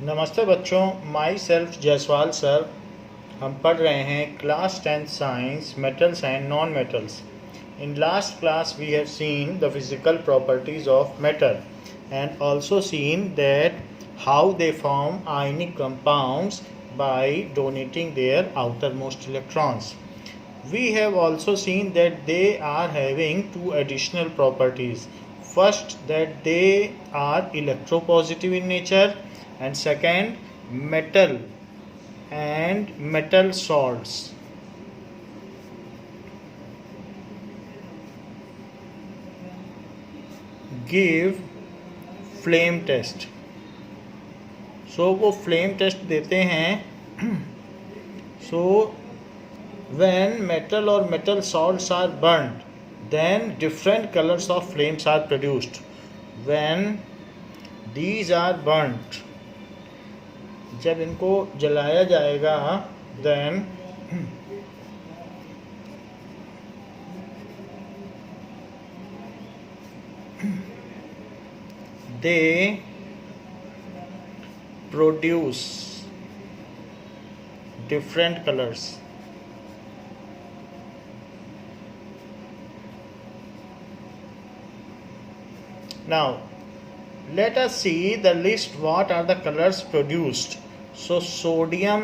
नमस्ते बच्चों, my self Jaiswal sir. हम पढ़ रहे हैं class 10 science metals and non metals. In last class we have seen the physical properties of metal and also seen that how they form ionic compounds by donating their outermost electrons. We have also seen that they are having two additional properties. First, that they are electropositive in nature, and second, metal and metal salts give flame test. So वो flame test देते हैं. So when metal or metal salts are burnt, then different colors of flames are produced. When these are burnt, जब इनको जलाया जाएगा, then they produce different colors. Now let us see the list. What are the colors produced? So sodium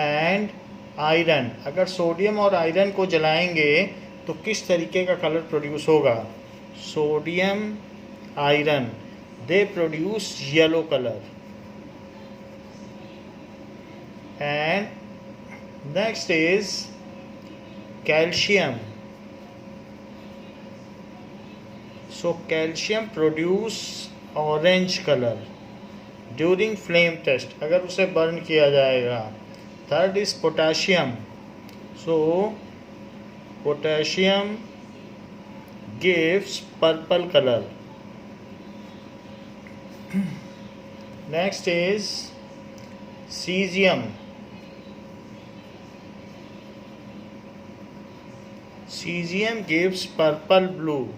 and iron, अगर sodium और iron को जलाएंगे तो किस तरीके का कलर प्रोड्यूस होगा? Sodium iron, they produce yellow colour. And next is calcium. So calcium produce orange color during flame test, अगर उसे बर्न किया जाएगा. Third is potassium. So potassium gives purple color. Next is cesium. Cesium gives purple blue.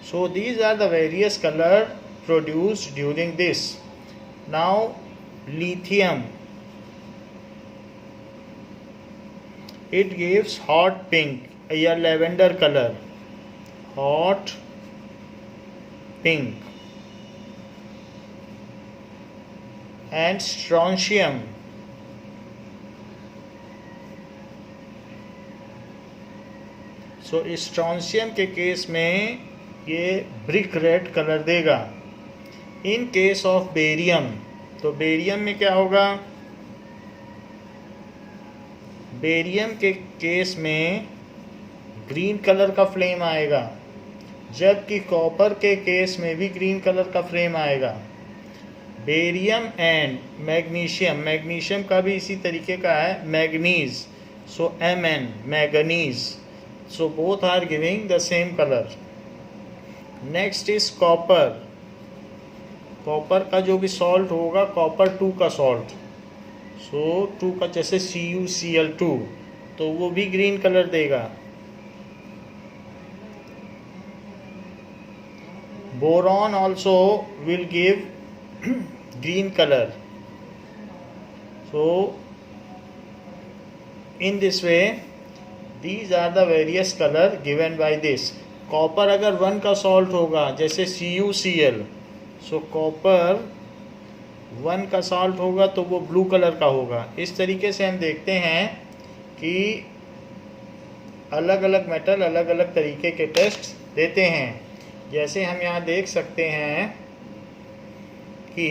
So these are the various color produced during this. Now lithium, it gives hot pink, a lavender color, hot pink. And strontium, so strontium के case में ये brick red colour देगा. In case of barium, तो barium में क्या होगा? Barium के case में ग्रीन कलर का फ्लेम आएगा, जबकि कॉपर के केस में भी ग्रीन कलर का फ्लेम आएगा. बेरियम एंड मैग्नीशियम, मैग्नीशियम का भी इसी तरीके का है, manganese. So Mn, manganese. So both are giving the same colour. Next is copper. Copper का जो भी सॉल्ट होगा, कॉपर 2 का सॉल्ट, सो 2 का जैसे CuCl2, तो वो भी ग्रीन कलर देगा. Boron also will give green colour. So in this way these are the various color given by this. Copper अगर 1 का सॉल्ट होगा, जैसे CuCl, सो कॉपर 1 का सॉल्ट होगा तो वो ब्लू कलर का होगा. इस तरीके से हम देखते हैं कि अलग अलग मेटल अलग अलग तरीके के टेस्ट देते हैं. जैसे हम यहाँ देख सकते हैं कि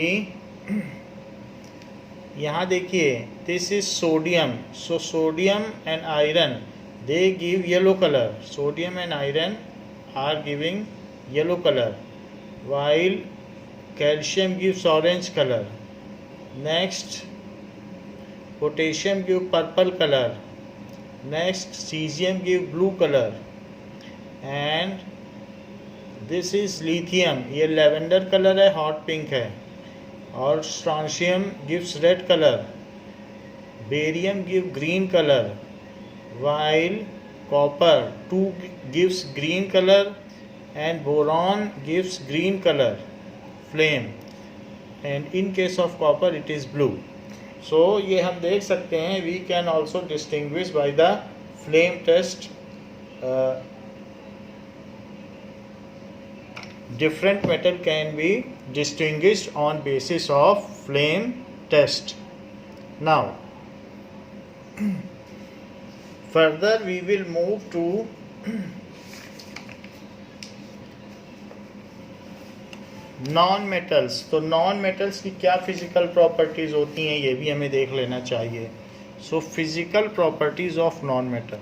यहाँ देखिए, this is sodium. So sodium and iron, they give yellow color. Sodium and iron are giving yellow color, while calcium gives orange color. Next, potassium give purple color. Next, cesium give blue color. And this is lithium, ये lavender color है, hot pink है. और strontium gives red color. Barium give green color, while copper 2 gives green color and boron gives green color flame, and in case of copper it is blue. So ये हम देख सकते हैं, we can also distinguish by the flame test different metal can be distinguished on basis of flame test. Now further we will move to non metals. तो non metals की क्या physical properties होती हैं ये भी हमें देख लेना चाहिए. So physical properties of non metal.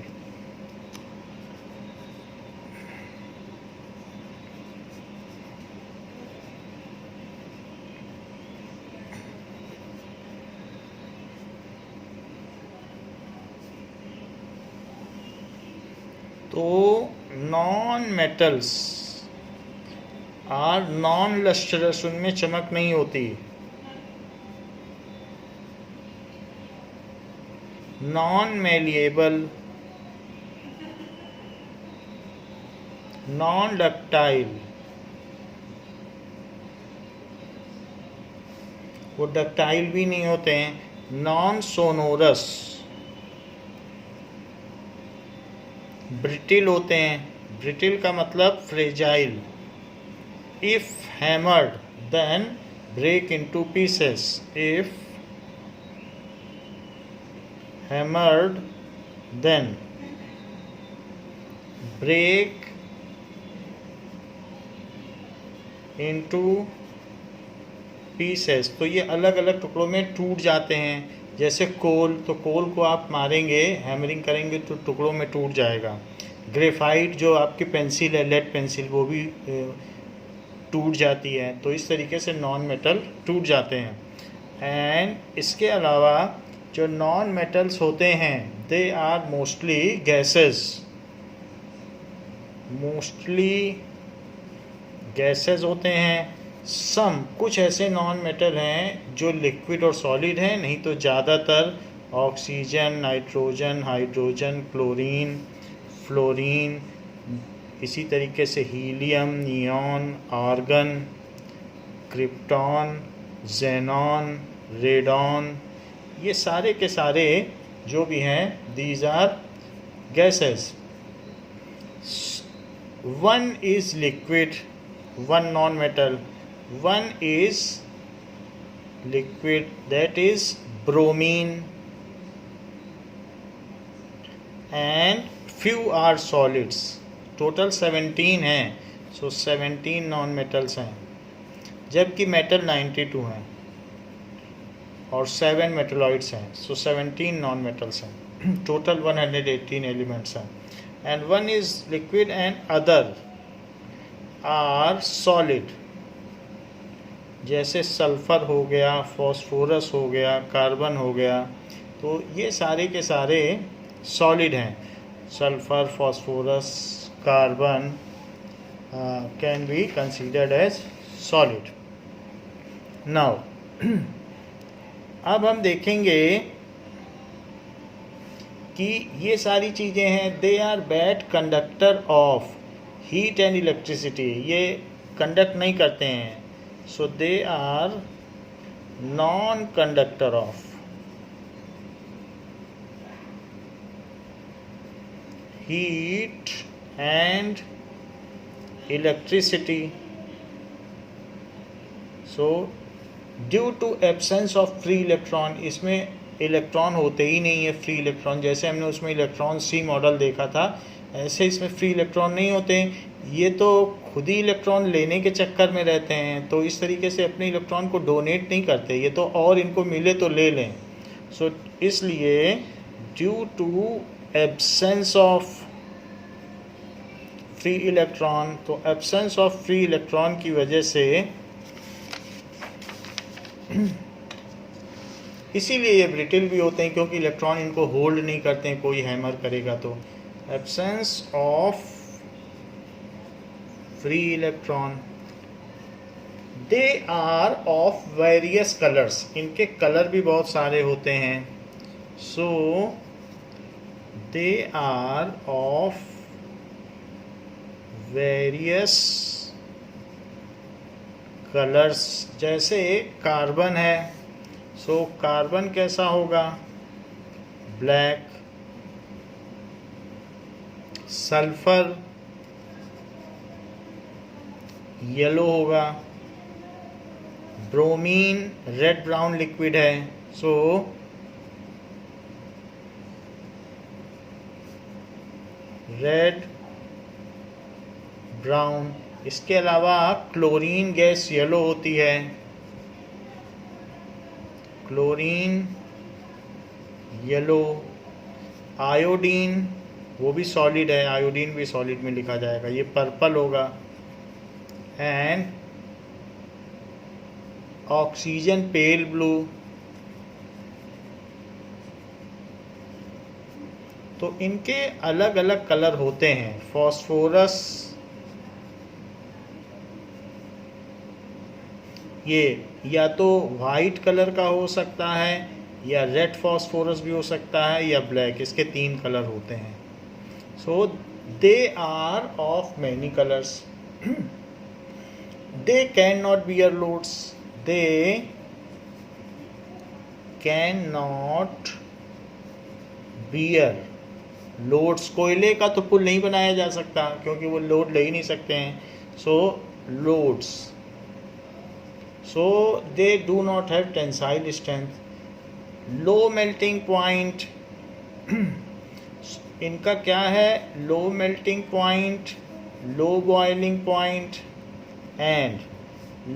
तो non metals are non lustrous, उनमें चमक नहीं होती. नॉन मेलिएबल, नॉन डक्टाइल, वो डक्टाइल भी नहीं होते हैं. नॉन सोनोरस, ब्रिटिल होते हैं. ब्रिटिल का मतलब fragile. If hammered, then break into pieces. If hammered, then break into pieces. तो ये अलग अलग टुकड़ों में टूट जाते हैं. जैसे कोल, तो कोल को आप मारेंगे, हैमरिंग करेंगे तो टुकड़ों में टूट जाएगा. ग्रेफाइट जो आपकी पेंसिल है, लेड पेंसिल, वो भी टूट जाती है. तो इस तरीके से नॉन मेटल टूट जाते हैं. एंड इसके अलावा जो नॉन मेटल्स होते हैं, they are mostly gases. Mostly gases होते हैं. सम कुछ ऐसे नॉन मेटल हैं जो लिक्विड और सॉलिड हैं, नहीं तो ज़्यादातर oxygen, nitrogen, hydrogen, chlorine, fluorine, इसी तरीके से helium, neon, argon, krypton, xenon, radon, ये सारे के सारे जो भी हैं, these are gases. One is liquid, one non metal, one is liquid, that is bromine, and few are solids. Total 17 हैं. सो 17 नॉन मेटल्स हैं, जबकि मेटल 92 हैं और 7 मेटलॉइड्स हैं. सो 17 नॉन मेटल्स हैं. टोटल 118 एलिमेंट्स हैं. And one is liquid and other are solid. जैसे sulphur हो गया, फॉस्फोरस हो गया, कार्बन हो गया, तो ये सारे के सारे सॉलिड हैं. Sulphur, phosphorus, carbon can be considered as solid. Now अब हम देखेंगे कि ये सारी चीज़ें हैं, they are bad conductor of heat and electricity. ये कंडक्ट नहीं करते हैं. So they are non conductor of heat and electricity. So due to absence of free electron, इसमें इलेक्ट्रॉन होते ही नहीं है. फ्री इलेक्ट्रॉन, जैसे हमने उसमें इलेक्ट्रॉन सी मॉडल देखा था, ऐसे इसमें फ्री इलेक्ट्रॉन नहीं होते. ये तो खुद ही इलेक्ट्रॉन लेने के चक्कर में रहते हैं, तो इस तरीके से अपने इलेक्ट्रॉन को डोनेट नहीं करते. ये तो और इनको मिले तो ले लें. सो इसलिए due to absence of free electron, तो एब्सेंस ऑफ फ्री इलेक्ट्रॉन की वजह से इसीलिए ये ब्रिटिल भी होते हैं, क्योंकि इलेक्ट्रॉन इनको होल्ड नहीं करते हैं. कोई हैमर करेगा तो absence of free electron. They are of various colours. इनके कलर भी बहुत सारे होते हैं. So they are of various colours, जैसे कार्बन है, सो कार्बन कैसा होगा, ब्लैक। सल्फर येलो होगा। ब्रोमीन रेड ब्राउन लिक्विड है, सो रेड ब्राउन। इसके अलावा क्लोरीन गैस येलो होती है, क्लोरीन येलो। आयोडीन वो भी सॉलिड है, आयोडीन भी सॉलिड में लिखा जाएगा, ये पर्पल होगा। And oxygen pale blue. तो इनके अलग अलग कलर होते हैं। फॉस्फोरस ये या तो वाइट कलर का हो सकता है, या रेड फॉस्फोरस भी हो सकता है, या ब्लैक। इसके 3 कलर होते हैं। So they are of many colours. They can not bear loads, they can not bear loads. कोयले का तो पुल नहीं बनाया जा सकता क्योंकि वो लोड ले ही नहीं सकते हैं। So loads, so they do not have tensile strength. Low melting point, इनका क्या है, low melting point, low boiling point and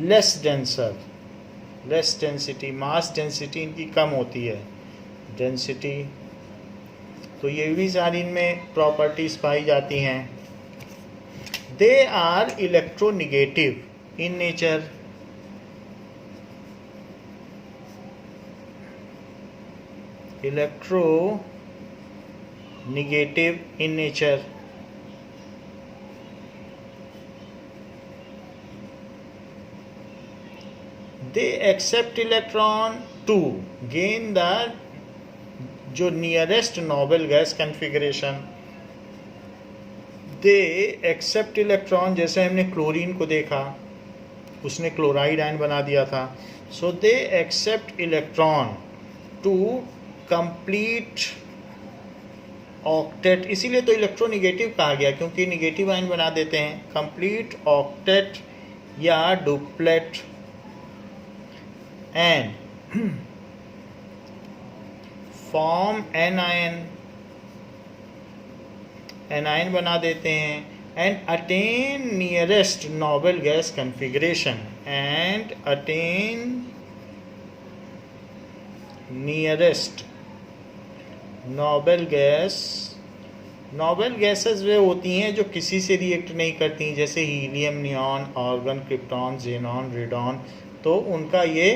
less denser, less density. Mass density इनकी कम होती है, डेंसिटी। तो ये भी सारी इनमें प्रॉपर्टीज पाई जाती हैं। They are electronegative in nature. electronegative in nature. They accept electron to gain the जो nearest noble gas configuration. They accept electron, जैसे हमने क्लोरीन को देखा, उसने क्लोराइड आयन बना दिया था। So they accept electron to complete octet. इसीलिए तो इलेक्ट्रोनिगेटिव कहा गया, क्योंकि निगेटिव आयन बना देते हैं। कंप्लीट ऑक्टेट या duplet and form anion, anion बना देते हैं। And attain nearest noble gas configuration, and attain nearest noble gas. Noble gases वे होती हैं जो किसी से रिएक्ट नहीं करती, जैसे helium, neon, argon, krypton, xenon, radon. तो उनका ये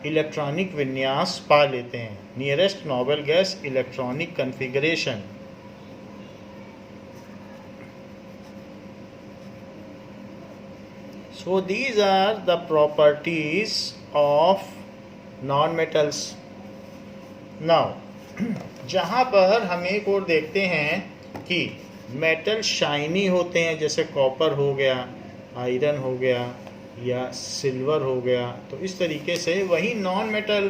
इलेक्ट्रॉनिक विन्यास पा लेते हैं। Nearest noble gas electronic configuration. So these are the properties of non-metals. Now जहाँ पर हम एक और देखते हैं कि मेटल शाइनी होते हैं, जैसे कॉपर हो गया, आयरन हो गया, या सिल्वर हो गया। तो इस तरीके से वही नॉन मेटल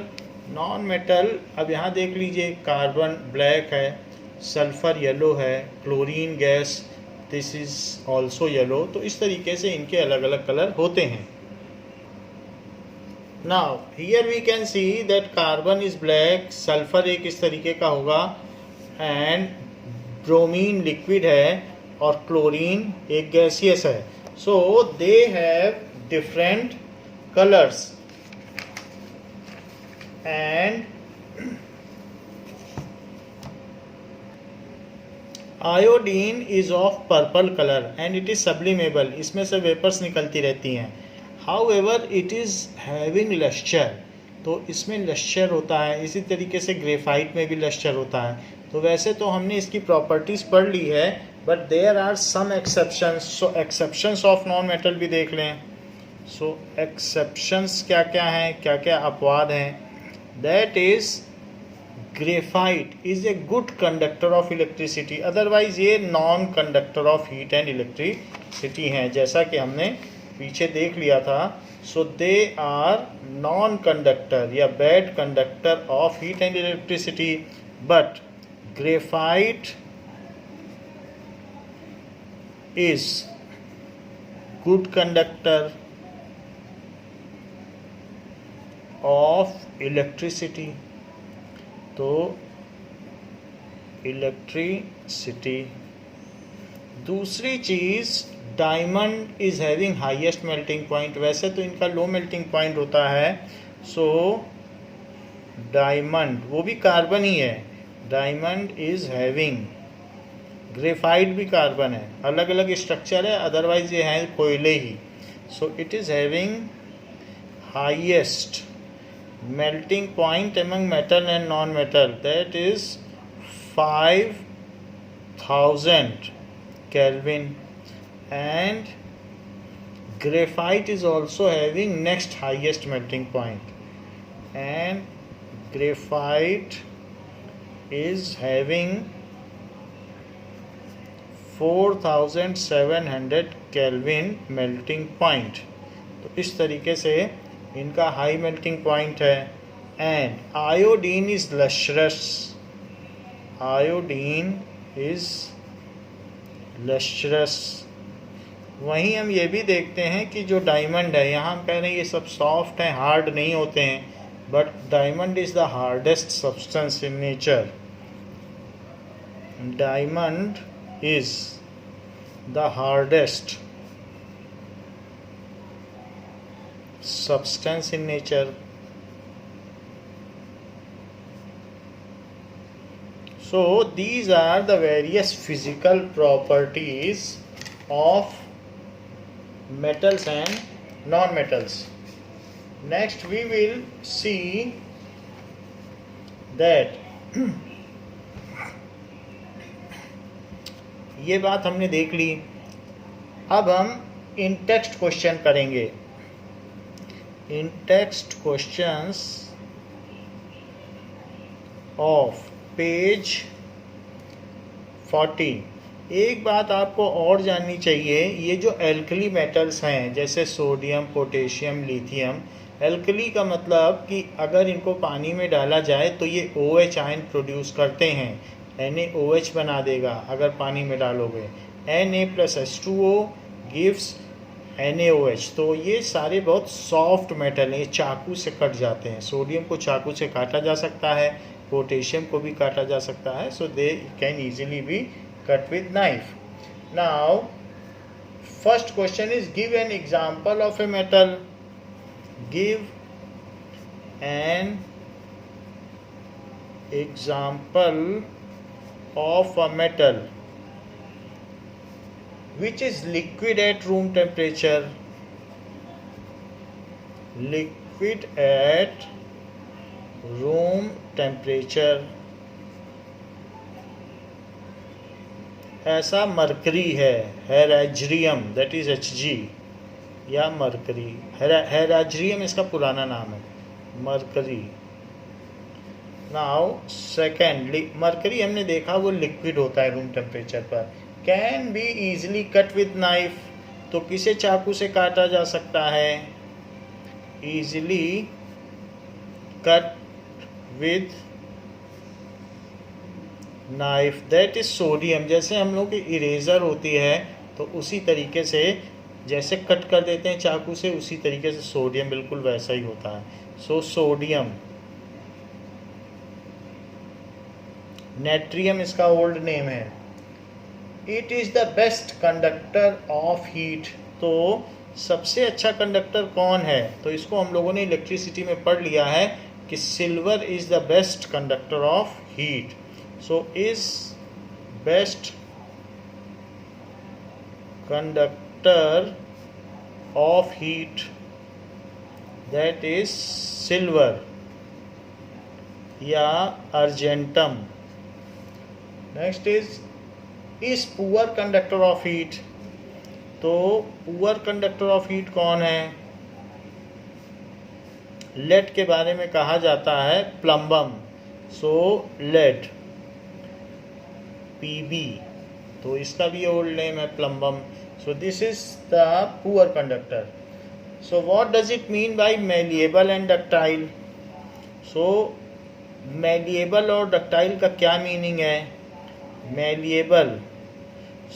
अब यहाँ देख लीजिए, कार्बन ब्लैक है, सल्फर येलो है, chlorine gas this is also yellow. तो इस तरीके से इनके अलग अलग कलर होते हैं। Now here we can see that carbon is black, sulfur एक इस तरीके का होगा, and bromine liquid है, और chlorine एक gaseous है। So they have different colors, and iodine is of purple color and it is sublimable, इसमें से वेपर्स निकलती रहती हैं। However, it is having luster, तो इसमें लश्चर होता है। इसी तरीके से ग्रेफाइट में भी लश्चर होता है। तो वैसे तो हमने इसकी प्रॉपर्टीज़ पढ़ ली है, but there are some exceptions. So exceptions of non metal भी देख लें। सो एक्सेप्शंस क्या क्या हैं, क्या क्या अपवाद हैं। That is graphite is a good conductor of electricity, otherwise ये non conductor of heat and electricity हैं, जैसा कि हमने पीछे देख लिया था. So they are non conductor या bad conductor of heat and electricity. But graphite is good conductor of electricity. तो इलेक्ट्रिसिटी. दूसरी चीज़, diamond is having highest melting point. वैसे तो इनका लो मेल्टिंग पॉइंट होता है. सो डायमंड, वो भी कार्बन ही है. डायमंड इज हैविंग, ग्रेफाइट भी कार्बन है, अलग अलग स्ट्रक्चर है, अदरवाइज ये है कोयले ही. So it is having highest melting point among metal and non-metal, that is 5000 Kelvin, and graphite is also having next highest melting point, and graphite is having 4700 Kelvin melting point. तो इस तरीके से इनका high melting point है. And iodine is lustrous. Iodine is lustrous. वहीं हम ये भी देखते हैं कि जो डायमंड है, यहाँ हम कह रहे हैं ये सब सॉफ्ट हैं, हार्ड नहीं होते हैं, but diamond is the hardest substance in nature. Diamond is the hardest substance in nature. So these are the various physical properties of metals and non-metals. Next we will see that ये बात हमने देख ली. अब हम इन text question करेंगे. In text questions of page 40, एक बात आपको और जाननी चाहिए. ये जो एल्कली मेटल्स हैं जैसे सोडियम, पोटेशियम, लिथियम, एल्कली का मतलब कि अगर इनको पानी में डाला जाए तो ये OH आयन प्रोड्यूस करते हैं. NaOH बना देगा अगर पानी में डालोगे. Na+H2O gives NaOH. तो ये सारे बहुत सॉफ्ट मेटल हैं, ये चाकू से कट जाते हैं. सोडियम को चाकू से काटा जा सकता है, पोटेशियम को भी काटा जा सकता है. So they can easily be cut with knife. Now first question is give an example of a metal. Give an example of a metal which is liquid at room temperature. Liquid at room temperature. ऐसा mercury है, हेराज्रियम, that is Hg या mercury. हेराज्रियम इसका पुराना नाम है, mercury. Now second, mercury हमने देखा वो लिक्विड होता है रूम टेम्परेचर पर. Can be easily cut with knife. तो किसे चाकू से काटा जा सकता है? Easily cut with knife, that is sodium. जैसे हम लोग की इरेजर होती है तो उसी तरीके से जैसे कट कर देते हैं चाकू से, उसी तरीके से सोडियम बिल्कुल वैसा ही होता है. So sodium. नेट्रियम इसका ओल्ड नेम है. It is the best conductor of heat. तो सबसे अच्छा कंडक्टर कौन है? तो इसको हम लोगों ने इलेक्ट्रिसिटी में पढ़ लिया है कि silver is the best conductor of heat. So is best conductor of heat, that is silver या argentum. Next is poor conductor of heat. तो पुअर कंडक्टर ऑफ हीट कौन है? लेड के बारे में कहा जाता है प्लम्बम. सो लेड Pb, तो इसका भी ओल्ड नेम है plumbum. So this is the poor conductor. So what does it mean by malleable and ductile? So malleable और डक्टाइल का क्या मीनिंग है? Malleable,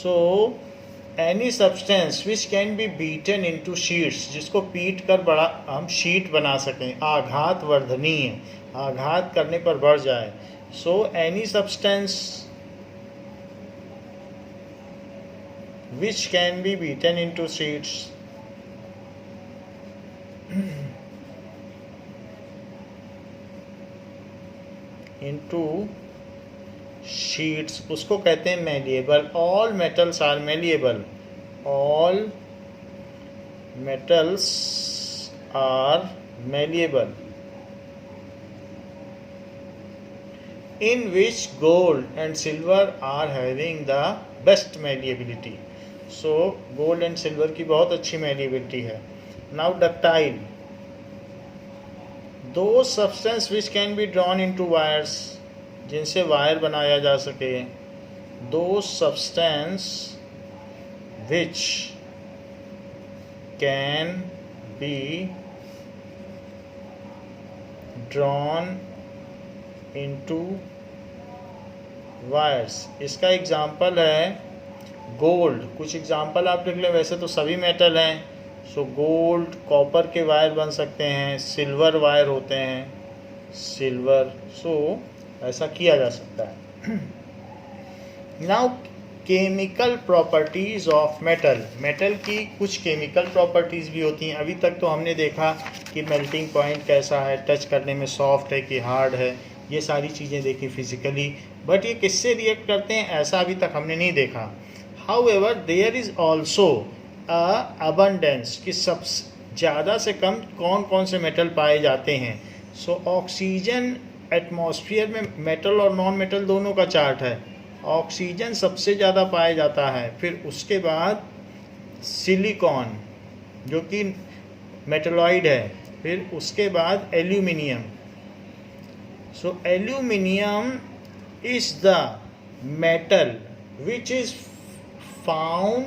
so any substance which can be beaten into sheets, जिसको पीट कर बड़ा हम शीट बना सकें. आघात वर्धनीय, आघात करने पर बढ़ जाए. So any substance which can be beaten into sheets. Into sheets, उसको कहते हैं malleable. All metals are malleable. All metals are malleable, in which gold and silver are having the best malleability. So gold and silver की बहुत अच्छी malleability है. Now ductile, those substance which can be drawn into wires, जिनसे wire बनाया जा सके. Those substance which can be drawn into wires. इसका example है गोल्ड. कुछ एग्जाम्पल आप लिख लें, वैसे तो सभी मेटल हैं. सो गोल्ड, कॉपर के वायर बन सकते हैं, सिल्वर वायर होते हैं, सिल्वर. सो ऐसा किया जा सकता है. Now chemical properties of metal. Metal की कुछ केमिकल प्रॉपर्टीज़ भी होती हैं. अभी तक तो हमने देखा कि मेल्टिंग पॉइंट कैसा है, टच करने में सॉफ्ट है कि हार्ड है, ये सारी चीज़ें देखी फिजिकली. बट ये किससे रिएक्ट करते हैं ऐसा अभी तक हमने नहीं देखा. However there is also abundance, कि सब ज़्यादा से कम कौन कौन से मेटल पाए जाते हैं. सो ऑक्सीजन एटमॉस्फेयर में मेटल और नॉन मेटल दोनों का चार्ट है. ऑक्सीजन सबसे ज़्यादा पाया जाता है, फिर उसके बाद सिलिकॉन जो कि मेटलॉइड है, फिर उसके बाद aluminium. So aluminium is the metal which is found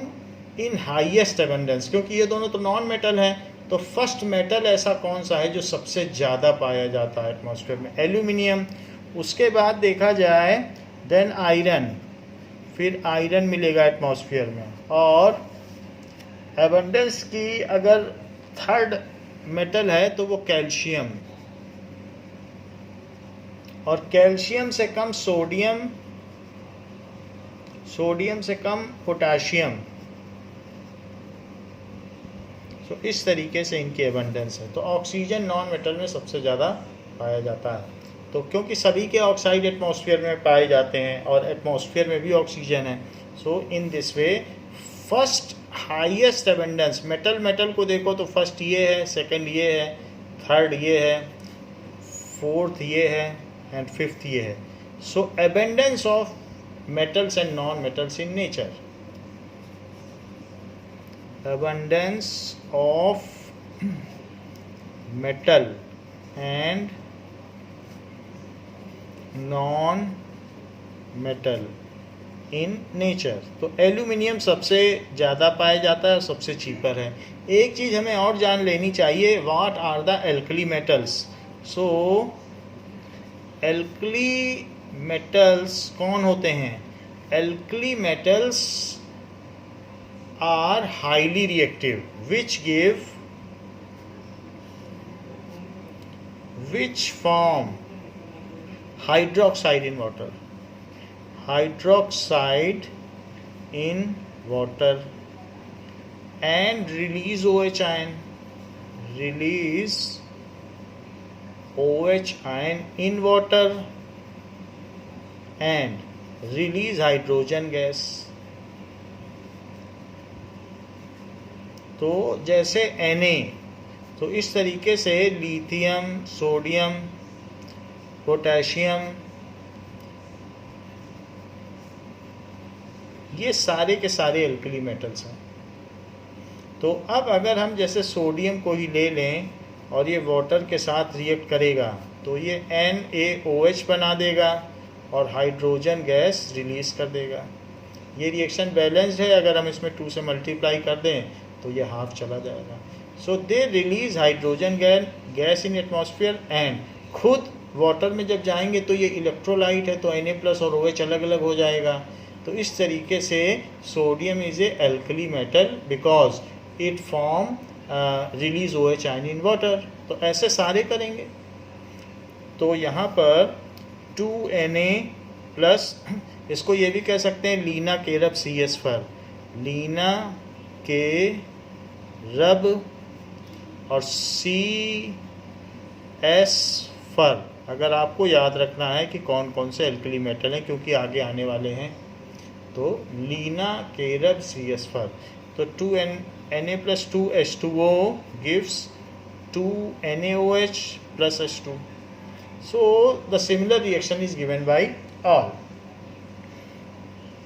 in highest abundance. क्योंकि ये दोनों तो नॉन मेटल हैं, तो फर्स्ट मेटल ऐसा कौन सा है जो सबसे ज़्यादा पाया जाता है एटमॉस्फेयर में? एल्यूमिनियम. उसके बाद देखा जाए देन आयरन, फिर आयरन मिलेगा एटमॉस्फेयर में. और एबंडेंस की अगर थर्ड मेटल है तो वो कैल्शियम, और कैल्शियम से कम सोडियम, सोडियम से कम पोटाशियम. सो इस तरीके से इनकी एबंडेंस है. तो ऑक्सीजन नॉन मेटल में सबसे ज़्यादा पाया जाता है. तो क्योंकि सभी के ऑक्साइड एटमॉस्फेयर में पाए जाते हैं और एटमॉस्फेयर में भी ऑक्सीजन है. So in this way first highest abundance, metal metal को देखो तो फर्स्ट ये है, सेकंड ये है, थर्ड ये है, फोर्थ ये है एंड फिफ्थ ये है. So abundance of metals and non-metals in nature. Abundance of metal and non-metal in nature. तो एल्यूमिनियम सबसे ज़्यादा पाया जाता है और सबसे चीपर है. एक चीज़ हमें और जान लेनी चाहिए, what are the alkali metals. So alkali metals कौन होते हैं? Alkali metals are highly reactive which form hydroxide in water, hydroxide in water and release OH ion, release OH ion in water and release hydrogen gas. तो जैसे Na, तो इस तरीके से lithium, sodium, potassium, ये सारे के सारे एल्कली मेटल्स हैं. तो अब अगर हम जैसे सोडियम को ही ले लें और ये वाटर के साथ रिएक्ट करेगा तो ये NaOH बना देगा और हाइड्रोजन गैस रिलीज कर देगा। ये रिएक्शन बैलेंस्ड है, अगर हम इसमें 2 से मल्टीप्लाई कर दें तो ये हाफ चला जाएगा। So they release hydrogen gas in atmosphere and खुद वाटर में जब जाएंगे तो ये इलेक्ट्रोलाइट है तो Na+ और OH अलग अलग हो जाएगा। तो इस तरीके से sodium is a alkali metal because it form release OH ion in water. तो ऐसे सारे करेंगे। तो यहाँ पर 2Na+, इसको ये भी कह सकते हैं लीना केरब CS फर, लीना के रब और CS फर। अगर आपको याद रखना है कि कौन कौन से एल्कली मेटल हैं क्योंकि आगे आने वाले हैं, तो लीना केरब CS फर। तो 2Na+2H2O gives 2NaOH plus H2. So the similar reaction is given by all.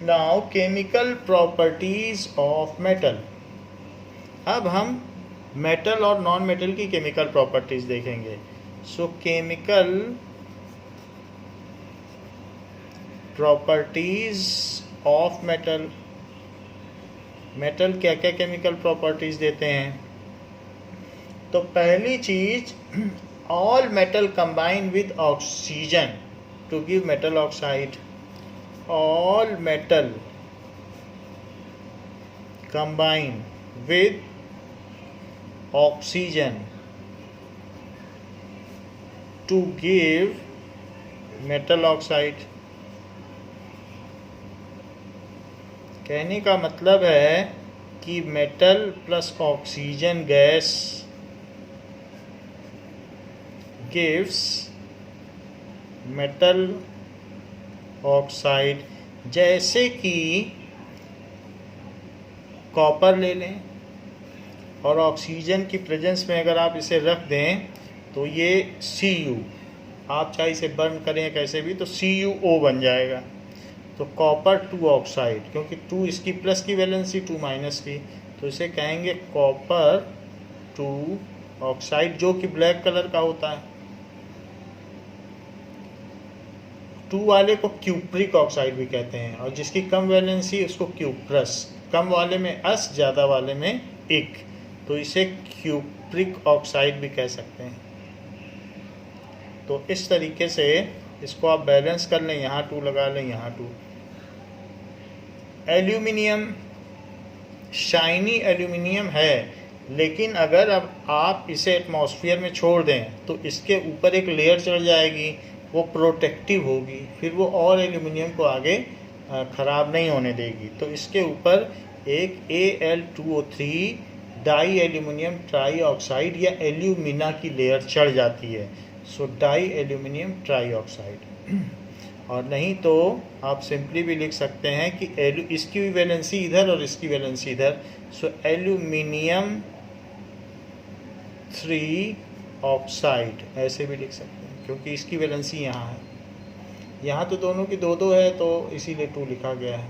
Now chemical properties of metal. अब हम मेटल और नॉन मेटल की केमिकल प्रॉपर्टीज देखेंगे। So chemical properties of metal. Metal क्या क्या chemical properties देते हैं? तो पहली चीज, all metal combine with oxygen to give metal oxide. All metal combine with oxygen to give metal oxide. कहने का मतलब है कि metal plus oxygen gas gives metal oxide. जैसे कि कॉपर ले लें और ऑक्सीजन की प्रेजेंस में अगर आप इसे रख दें तो ये Cu, आप चाहे इसे बर्न करें कैसे भी, तो CuO बन जाएगा। तो कॉपर 2 ऑक्साइड, क्योंकि 2 इसकी प्लस की वैलेंसी 2 माइनस की, तो इसे कहेंगे कॉपर 2 ऑक्साइड, जो कि ब्लैक कलर का होता है। 2 वाले को क्यूप्रिक ऑक्साइड भी कहते हैं, और जिसकी कम वैलेंसी उसको क्यूप्रस, कम वाले में अस, ज़्यादा वाले में इक, तो इसे क्यूप्रिक ऑक्साइड भी कह सकते हैं। तो इस तरीके से इसको आप बैलेंस कर लें, यहाँ 2 लगा लें, यहाँ 2। एल्यूमिनियम, शाइनी एल्यूमिनियम है, लेकिन अगर अब आप इसे एटमॉस्फेयर में छोड़ दें तो इसके ऊपर एक लेयर चढ़ जाएगी, वो प्रोटेक्टिव होगी, फिर वो और एल्यूमिनियम को आगे ख़राब नहीं होने देगी। तो इसके ऊपर एक Al2O3 di aluminium tri oxide या एल्यूमिना की लेयर चढ़ जाती है। So di aluminium tri oxide. और नहीं तो आप सिंपली भी लिख सकते हैं कि इसकी भी वैलेंसी इधर और इसकी वैलेंसी इधर, सो एल्यूमिनियम 3 ऑक्साइड, ऐसे भी लिख सकते हैं, क्योंकि इसकी वैलेंसी यहाँ है, यहाँ तो दोनों की 2-2 है, तो इसीलिए 2 लिखा गया है।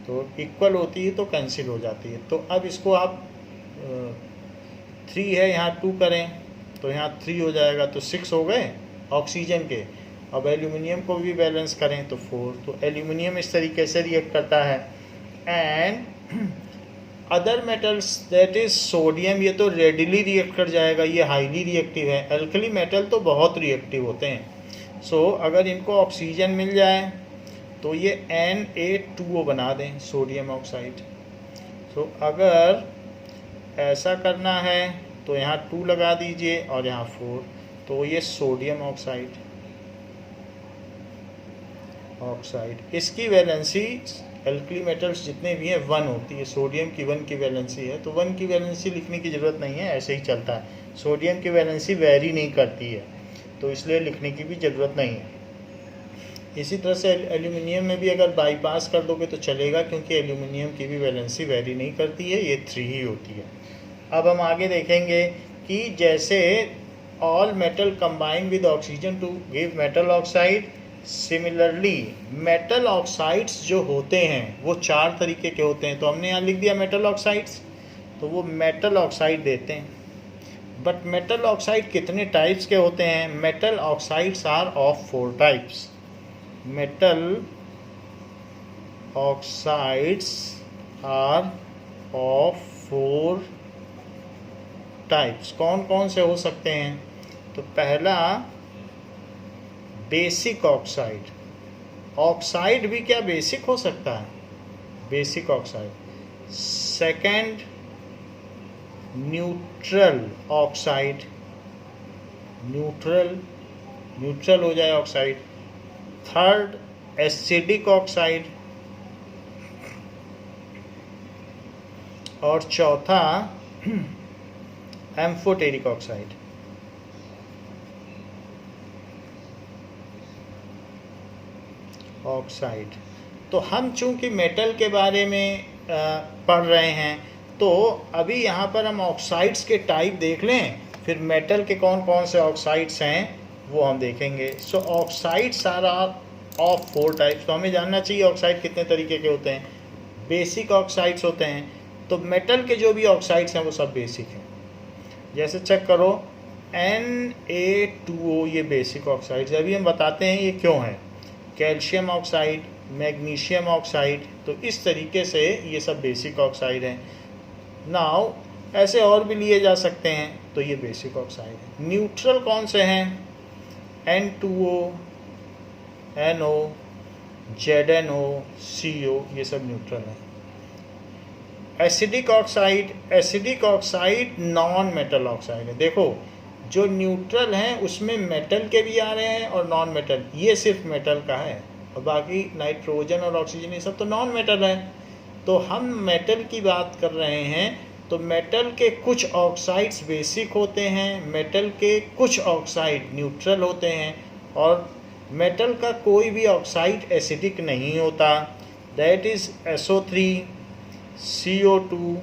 तो इक्वल होती है तो कैंसिल हो जाती है। तो अब इसको आप 3 है, यहाँ 2 करें तो यहाँ 3 हो जाएगा, तो 6 हो गए ऑक्सीजन के। अब एल्यूमिनियम को भी बैलेंस करें तो 4। तो एल्यूमिनियम इस तरीके से रिएक्ट करता है। And other metals that is sodium, ये तो रेडिली रिएक्ट कर जाएगा, ये हाईली रिएक्टिव है। एल्कली मेटल तो बहुत रिएक्टिव होते हैं। सो अगर इनको ऑक्सीजन मिल जाए तो ये Na2O बना दें, सोडियम ऑक्साइड। सो अगर ऐसा करना है तो यहाँ 2 लगा दीजिए और यहाँ 4, तो ये सोडियम ऑक्साइड। इसकी वैलेंसी एल्कली मेटल्स जितने भी हैं 1 होती है। सोडियम की 1 की वैलेंसी है, तो 1 की वैलेंसी लिखने की ज़रूरत नहीं है, ऐसे ही चलता है। सोडियम की वैलेंसी वेरी नहीं करती है, तो इसलिए लिखने की भी ज़रूरत नहीं है। इसी तरह से एल्यूमिनियम में भी अगर बाईपास कर दोगे तो चलेगा, क्योंकि एल्यूमिनियम की भी वैलेंसी वेरी नहीं करती है, ये 3 ही होती है। अब हम आगे देखेंगे कि जैसे all metal combine with oxygen to give metal oxide, similarly metal oxides जो होते हैं वो 4 तरीके के होते हैं। तो हमने यहाँ लिख दिया मेटल ऑक्साइड्स, तो वो मेटल ऑक्साइड देते हैं। बट मेटल ऑक्साइड कितने टाइप्स के होते हैं? Metal oxides are of 4 types. Metal oxides are of 4 types. कौन कौन से हो सकते हैं? तो पहला बेसिक ऑक्साइड। ऑक्साइड भी क्या बेसिक हो सकता है? Basic oxide. Second neutral oxide, neutral हो जाए ऑक्साइड। Third acidic oxide. और चौथा एम्फोटेरिक ऑक्साइड। तो हम चूंकि मेटल के बारे में पढ़ रहे हैं, तो अभी यहाँ पर हम ऑक्साइड्स के टाइप देख लें, फिर मेटल के कौन कौन से ऑक्साइड्स हैं वो हम देखेंगे। सो ऑक्साइड्स आर ऑफ 4 टाइप्स। तो हमें जानना चाहिए ऑक्साइड कितने तरीके के होते हैं। बेसिक ऑक्साइड्स होते हैं, तो मेटल के जो भी ऑक्साइड्स हैं वो सब बेसिक हैं। जैसे चेक करो Na2O, ये बेसिक ऑक्साइड्स। अभी हम बताते हैं ये क्यों है। कैल्शियम ऑक्साइड, मैग्नीशियम ऑक्साइड, तो इस तरीके से ये सब बेसिक ऑक्साइड हैं। नाउ ऐसे और भी लिए जा सकते हैं, तो ये बेसिक ऑक्साइड है। न्यूट्रल कौन से हैं? N2O, NO, ZNO, CO, ये सब न्यूट्रल हैं। Acidic oxide non metal oxide है। देखो जो न्यूट्रल हैं उसमें मेटल के भी आ रहे हैं और नॉन मेटल, ये सिर्फ मेटल का है, और बाकी नाइट्रोजन और ऑक्सीजन ये सब तो नॉन मेटल है। तो हम मेटल की बात कर रहे हैं, तो मेटल के कुछ ऑक्साइड्स बेसिक होते हैं, मेटल के कुछ ऑक्साइड न्यूट्रल होते हैं, और मेटल का कोई भी ऑक्साइड एसिडिक नहीं होता। दैट इज़ SO3, CO2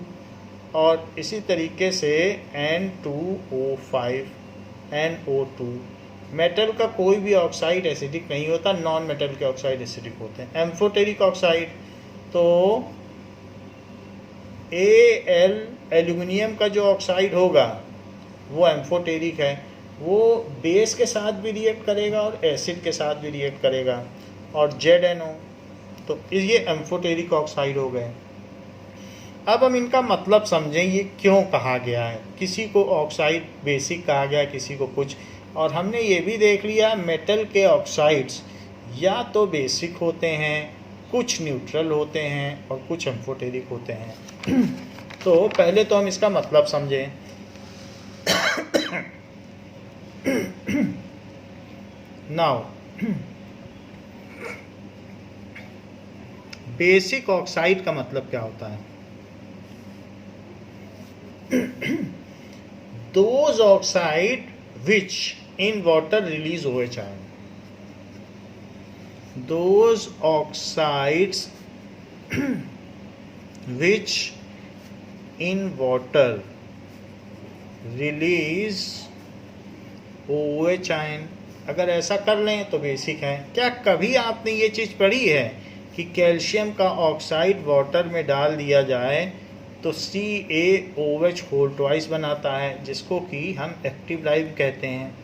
और इसी तरीके से N2O5, NO2। मेटल का कोई भी ऑक्साइड एसिडिक नहीं होता, नॉन मेटल के ऑक्साइड एसिडिक होते हैं। एम्फोटेरिक ऑक्साइड, तो Al, एल्यूमिनियम का जो ऑक्साइड होगा वो एम्फोटेरिक है। वो बेस के साथ भी रिएक्ट करेगा और एसिड के साथ भी रिएक्ट करेगा। और ZNO, तो ये एम्फोटेरिक ऑक्साइड हो गए। अब हम इनका मतलब समझें, ये क्यों कहा गया है। किसी को ऑक्साइड बेसिक कहा गया, किसी को कुछ। और हमने ये भी देख लिया मेटल के ऑक्साइड्स या तो बेसिक होते हैं, कुछ न्यूट्रल होते हैं और कुछ एम्फोटेरिक होते हैं। तो पहले तो हम इसका मतलब समझें। नाउ बेसिक ऑक्साइड का मतलब क्या होता है? Those oxide which in water release OH ion. Those oxides which in water release OH ion, अगर ऐसा कर लें तो बेसिक है। क्या कभी आपने ये चीज़ पढ़ी है कि कैल्शियम का ऑक्साइड वाटर में डाल दिया जाए तो CaOH होल ट्वाइस बनाता है, जिसको कि हम एक्टिव लाइम कहते हैं,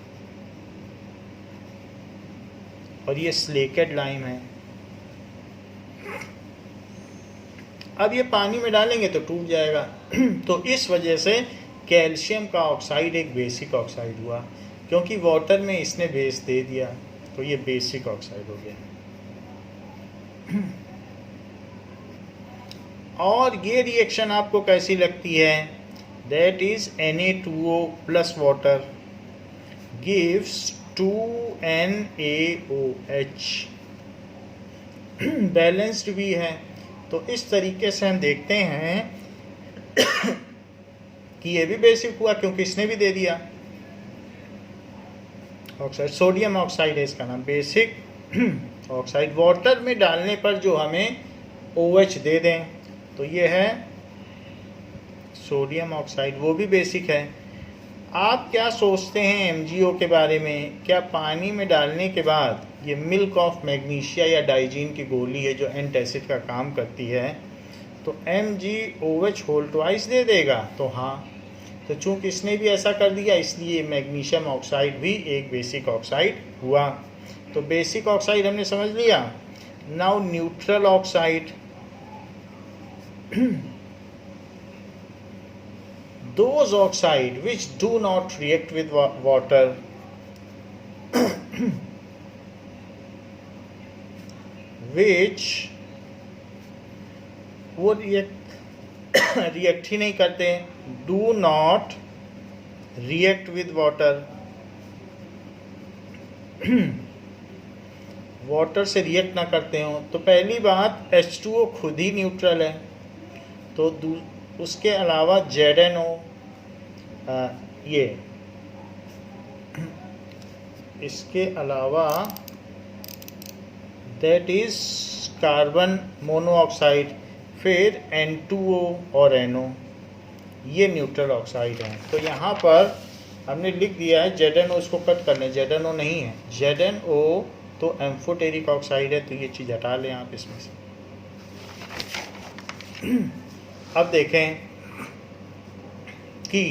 और ये स्लेकेड लाइम है। अब ये पानी में डालेंगे तो टूट जाएगा। तो इस वजह से कैल्शियम का ऑक्साइड एक बेसिक ऑक्साइड हुआ, क्योंकि वाटर में इसने बेस दे दिया, तो ये बेसिक ऑक्साइड हो गया। और ये रिएक्शन आपको कैसी लगती है? That is Na2O plus water gives 2NaOH। Balanced भी है। तो इस तरीके से हम देखते हैं कि ये भी बेसिक हुआ, क्योंकि इसने भी दे दिया ऑक्साइड। सोडियम ऑक्साइड है इसका नाम, बेसिक ऑक्साइड। वाटर में डालने पर जो हमें OH दे दें, तो ये है सोडियम ऑक्साइड, वो भी बेसिक है। आप क्या सोचते हैं MgO के बारे में? क्या पानी में डालने के बाद ये मिल्क ऑफ मैग्नीशिया या डाइजीन की गोली है जो एंटासिड का काम करती है, तो MgOH होल ट्वाइस दे देगा? तो हाँ। तो चूंकि इसने भी ऐसा कर दिया, इसलिए मैग्नीशियम ऑक्साइड भी एक बेसिक ऑक्साइड हुआ। तो बेसिक ऑक्साइड हमने समझ लिया। Now neutral oxide, those oxide which do not react with water which वो रिएक्ट ही नहीं करते, do not react with water, water से रिएक्ट ना करते हो। तो पहली बात H2O खुद ही न्यूट्रल है, तो उसके अलावा ZNO, ये इसके अलावा दैट इज कार्बन मोनोऑक्साइड, फिर N2O और NO, ये न्यूट्रल ऑक्साइड हैं। तो यहाँ पर हमने लिख दिया है ZNO, इसको कट कर लें, ZNO नहीं है, ZNO तो एम्फोटेरिक ऑक्साइड है, तो ये चीज़ हटा लें आप इसमें से। अब देखें कि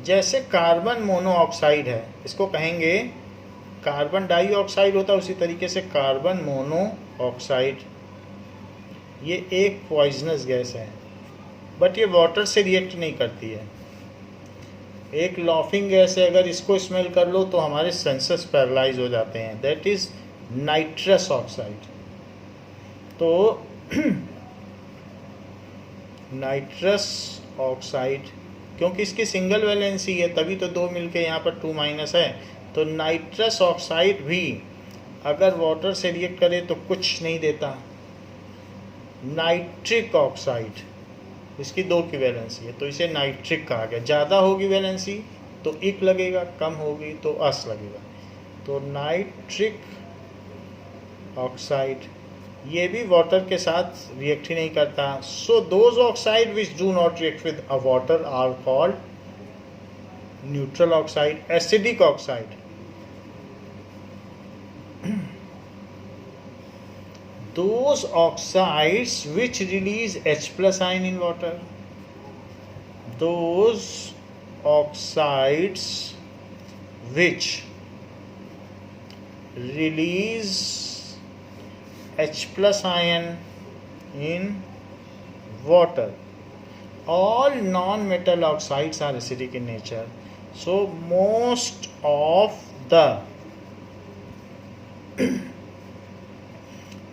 जैसे कार्बन मोनोऑक्साइड है, इसको कहेंगे कार्बन डाइऑक्साइड होता है, उसी तरीके से कार्बन मोनोऑक्साइड, ये एक पॉइजनस गैस है, बट ये वाटर से रिएक्ट नहीं करती है। एक लॉफिंग गैस है, अगर इसको स्मेल कर लो तो हमारे सेंसेस पैरालाइज हो जाते हैं, दैट इज नाइट्रस ऑक्साइड। तो नाइट्रस ऑक्साइड, क्योंकि इसकी सिंगल वैलेंसी है तभी तो दो मिलके यहाँ पर 2- है, तो नाइट्रस ऑक्साइड भी अगर वाटर से रिएक्ट करे तो कुछ नहीं देता। नाइट्रिक ऑक्साइड, इसकी 2 की वैलेंसी है, तो इसे नाइट्रिक कहा गया। ज़्यादा होगी वैलेंसी तो इक लगेगा, कम होगी तो अस लगेगा। तो नाइट्रिक ऑक्साइड ये भी वाटर के साथ रिएक्ट ही नहीं करता। So those oxide which do not react with a water are called neutral oxide. Acidic oxide, those oxides which release H+ ion in water, those oxides which release H+ ion in water, all non-metal oxides are acidic in nature. So most of the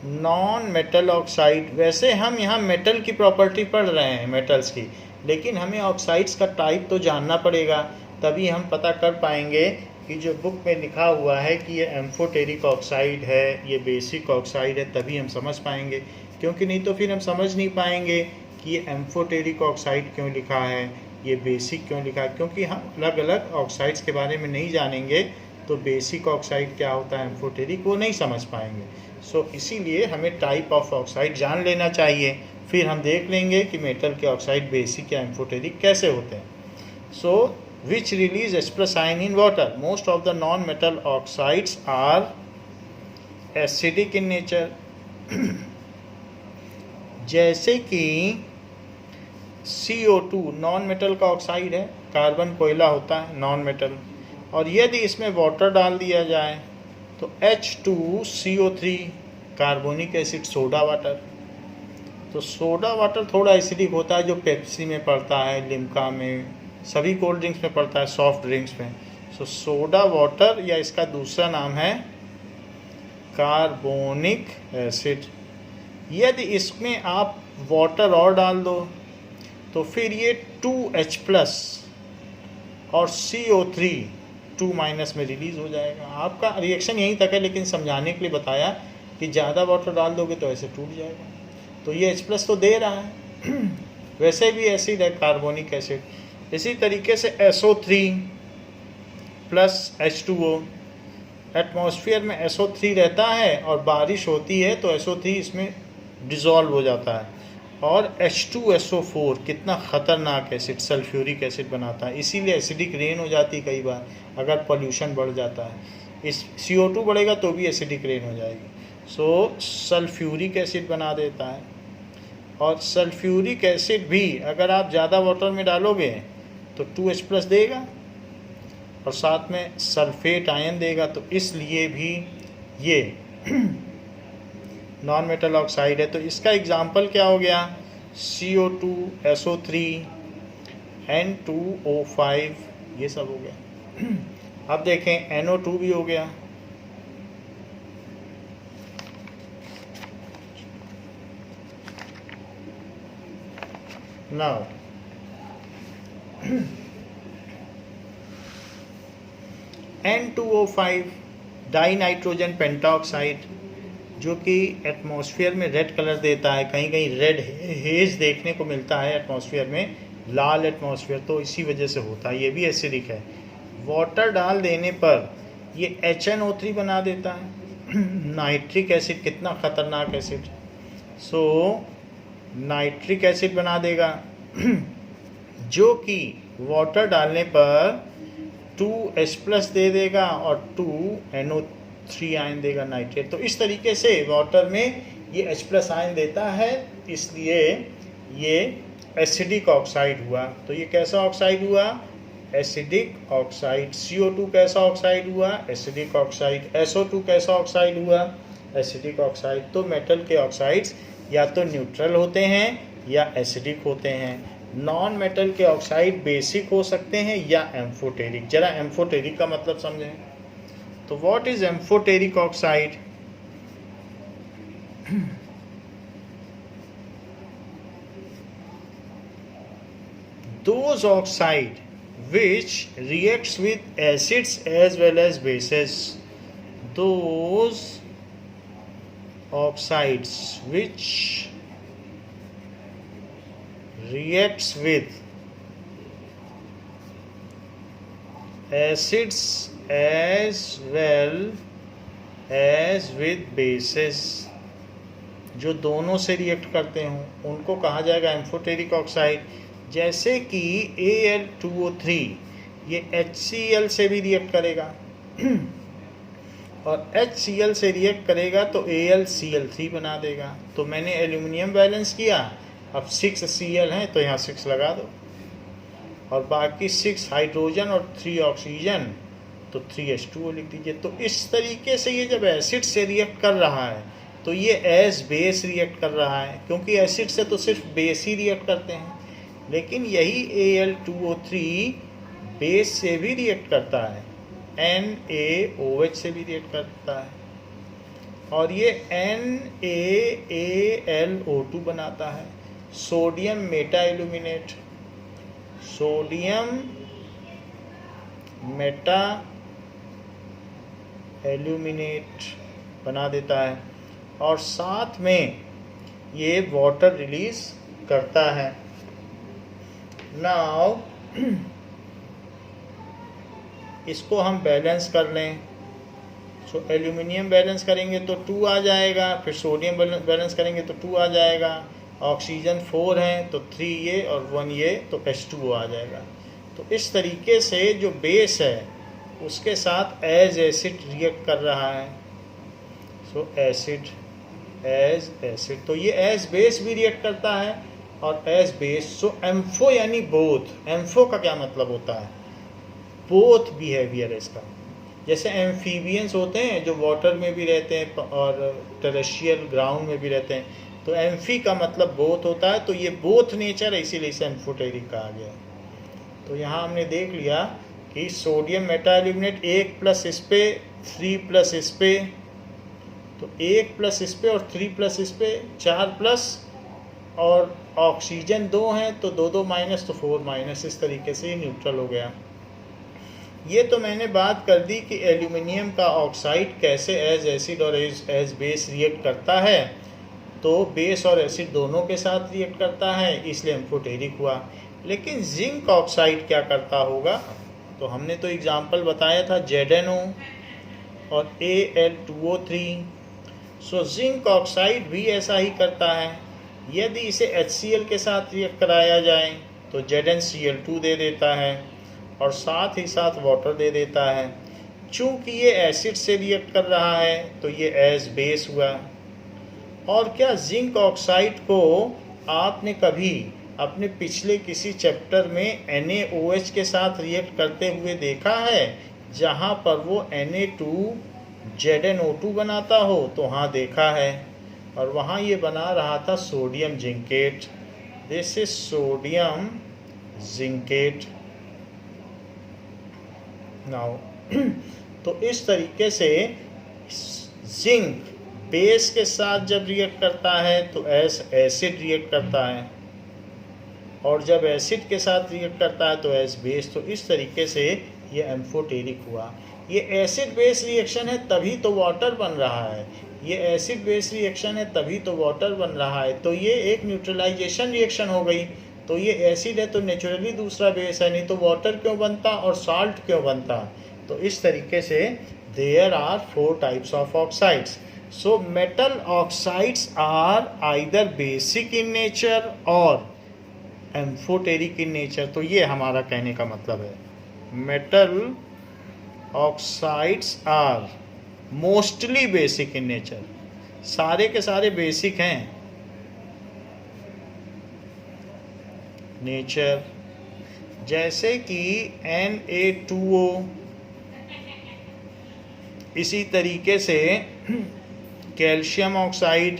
non metal oxide, वैसे हम यहाँ metal की property पढ़ रहे हैं, metals की, लेकिन हमें ऑक्साइड्स का टाइप तो जानना पड़ेगा, तभी हम पता कर पाएंगे कि जो बुक में लिखा हुआ है कि ये एम्फोटेरिक ऑक्साइड है, ये बेसिक ऑक्साइड है, तभी हम समझ पाएंगे। क्योंकि नहीं तो फिर हम समझ नहीं पाएंगे कि ये एम्फोटेरिक ऑक्साइड क्यों लिखा है, ये बेसिक क्यों लिखा है। क्योंकि हम अलग अलग ऑक्साइड्स के बारे में नहीं जानेंगे तो बेसिक ऑक्साइड क्या होता है, एम्फोटेरिक, वो नहीं समझ पाएंगे। सो इसीलिए हमें टाइप ऑफ ऑक्साइड जान लेना चाहिए, फिर हम देख लेंगे कि मेटल के ऑक्साइड बेसिक या एम्फोटेरिक कैसे होते हैं। So which release H+ ion in water, most of the non metal oxides are acidic in nature. जैसे कि CO2 नॉन मेटल का ऑक्साइड है, कार्बन कोयला होता है नॉन मेटल, और यदि इसमें वाटर डाल दिया जाए तो H2CO3 carbonic acid, soda water. तो सोडा वाटर थोड़ा एसिडिक होता है, जो पेप्सी में पड़ता है, लिम्का में, सभी कोल्ड ड्रिंक्स में पड़ता है, सॉफ्ट ड्रिंक्स में। सो सोडा वाटर, या इसका दूसरा नाम है कार्बोनिक एसिड। यदि इसमें आप वाटर और डाल दो तो फिर ये 2H+ और CO3 2- में रिलीज हो जाएगा। आपका रिएक्शन यहीं तक है, लेकिन समझाने के लिए बताया कि ज़्यादा वाटर डाल दोगे तो ऐसे टूट जाएगा। तो ये H+ तो दे रहा है वैसे भी एसिड है, कार्बोनिक एसिड। इसी तरीके से SO3 + H2O, एटमॉस्फेयर में SO3 रहता है और बारिश होती है तो SO3 इसमें डिज़ोल्व हो जाता है, और H2SO4 कितना ख़तरनाक एसिड, सल्फ्यूरिक एसिड बनाता है। इसीलिए एसिडिक रेन हो जाती है कई बार अगर पोल्यूशन बढ़ जाता है। इस CO2 बढ़ेगा तो भी एसिडिक रेन हो जाएगी। सो सल्फ्यूरिक एसिड बना देता है, और सल्फ्यूरिक एसिड भी अगर आप ज़्यादा वाटर में डालोगे तो 2H+ देगा और साथ में सल्फेट आयन देगा, तो इसलिए भी ये नॉन मेटल ऑक्साइड है। तो इसका एग्जाम्पल क्या हो गया? CO2, SO3, N2O5, ये सब हो गया। अब देखें NO2 भी हो गया। Now N2O5 die nitrogen pentoxide, जो कि एटमॉस्फेयर में रेड कलर देता है, कहीं कहीं रेड हेज देखने को मिलता है एटमॉस्फेयर में, लाल एटमॉस्फेयर, तो इसी वजह से होता है। ये भी एसिडिक है। वाटर डाल देने पर ये HNO3 बना देता है। नाइट्रिक एसिड, कितना ख़तरनाक एसिड। सो नाइट्रिक एसिड बना देगा जो कि वाटर डालने पर 2H+ दे देगा और 2NO3 आयन देगा, नाइट्रेट। तो इस तरीके से वाटर में ये H+ आयन देता है, इसलिए ये एसिडिक ऑक्साइड हुआ। तो ये कैसा ऑक्साइड हुआ? Acidic oxide. CO2 कैसा ऑक्साइड हुआ? Acidic oxide. SO2 कैसा ऑक्साइड हुआ? Acidic oxide. तो मेटल के ऑक्साइड्स या तो न्यूट्रल होते हैं या एसिडिक होते हैं। नॉन मेटल के ऑक्साइड बेसिक हो सकते हैं या एम्फोटेरिक। जरा एम्फोटेरिक का मतलब समझें। तो what is amphoteric oxide? Those oxide which reacts with acids as well as bases. Those oxides which reacts with acids as well as with bases, जो दोनों से रिएक्ट करते हों उनको कहा जाएगा एम्फोटेरिक ऑक्साइड। जैसे कि Al2O3 ये HCl से भी रिएक्ट करेगा और HCl से रिएक्ट करेगा तो AlCl3 बना देगा। तो मैंने एल्यूमिनियम बैलेंस किया, अब 6Cl हैं तो यहाँ 6 लगा दो और बाकी 6 हाइड्रोजन और 3 ऑक्सीजन, तो 3H2O लिख दीजिए। तो इस तरीके से ये जब एसिड से रिएक्ट कर रहा है तो ये एज बेस रिएक्ट कर रहा है, क्योंकि एसिड से तो सिर्फ बेस ही रिएक्ट करते हैं। लेकिन यही Al2O3 बेस से भी रिएक्ट करता है, NaOH से भी रिएक्ट करता है और ये NaAlO2 बनाता है। Sodium Meta aluminate, sodium Meta aluminate बना देता है और साथ में ये वाटर रिलीज करता है। नाउ इसको हम बैलेंस कर लें। सो एल्यूमिनियम बैलेंस करेंगे तो 2 आ जाएगा, फिर सोडियम बैलेंस करेंगे तो 2 आ जाएगा, ऑक्सीजन 4 हैं तो 3 ये और 1 ये, तो H2O आ जाएगा। तो इस तरीके से जो बेस है उसके साथ एज एसिड रिएक्ट कर रहा है। सो एसिड एज एसिड, तो ये एज बेस भी रिएक्ट करता है और एज बेस। सो एम्फो यानी बोथ। एम्फो का क्या मतलब होता है? बोथ बिहेवियर है इसका। जैसे एम्फीबियंस होते हैं जो वाटर में भी रहते हैं और टेरेस्ट्रियल ग्राउंड में भी रहते हैं, तो एम्फी का मतलब बोथ होता है। तो ये बोथ नेचर है, इसीलिए इसे एम्फोटेरिक कहा गया। तो यहाँ हमने देख लिया कि सोडियम मेटा एल्यूमिनेट 1+ इस पे 3+ इस पे, तो 1+ इस पे और 3+ इस पे, 4+, और ऑक्सीजन 2 हैं तो 2 माइनस तो 4 माइनस, इस तरीके से ये न्यूट्रल हो गया। ये तो मैंने बात कर दी कि एल्यूमिनियम का ऑक्साइड कैसे एज एसिड और एज बेस रिएक्ट करता है। तो बेस और एसिड दोनों के साथ रिएक्ट करता है, इसलिए एम्फोटेरिक हुआ। लेकिन जिंक ऑक्साइड क्या करता होगा? तो हमने तो एग्जाम्पल बताया था ZnO और Al2O3। सो जिंक ऑक्साइड भी ऐसा ही करता है। यदि इसे HCl के साथ रिएक्ट कराया जाए तो ZnCl2 दे देता है और साथ ही साथ वाटर दे देता है। चूँकि ये एसिड से रिएक्ट कर रहा है तो ये एज बेस हुआ। और क्या जिंक ऑक्साइड को आपने कभी अपने पिछले किसी चैप्टर में NaOH के साथ रिएक्ट करते हुए देखा है जहाँ पर वो Na2ZnO2 बनाता हो? तो हाँ, देखा है। और वहाँ ये बना रहा था sodium zincate. This is sodium zincate. Now तो इस तरीके से जिंक बेस के साथ जब रिएक्ट करता है तो एसिड रिएक्ट करता है, और जब एसिड के साथ रिएक्ट करता है तो एस बेस। तो इस तरीके से ये एम्फोटेरिक हुआ। ये एसिड बेस रिएक्शन है तभी तो वाटर बन रहा है। ये एसिड बेस रिएक्शन है तभी तो वाटर बन रहा है। तो ये एक न्यूट्रलाइजेशन रिएक्शन हो गई। तो ये एसिड है तो नेचुरली दूसरा बेस है, नहीं तो वाटर क्यों बनता और साल्ट क्यों बनता? तो इस तरीके से there are 4 types of oxides. So metal oxides are either basic in nature और एम्फोटेरिक इन नेचर। तो ये हमारा कहने का मतलब है, metal oxides are mostly basic in nature. सारे के सारे बेसिक हैं नेचर, जैसे कि Na2O। इसी तरीके से calcium oxide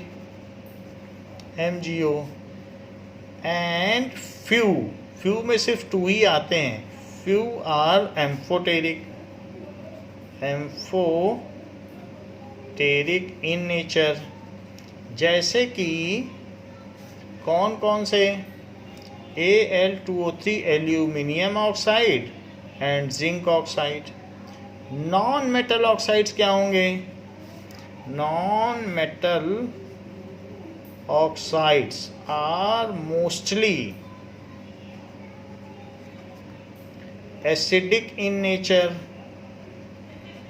MgO and few में सिर्फ 2 ही आते हैं। Few are amphoteric in nature, जैसे कि कौन कौन से? Al2O3 aluminium oxide and zinc oxide. Non metal oxides क्या होंगे? Non metal oxides are mostly acidic in nature.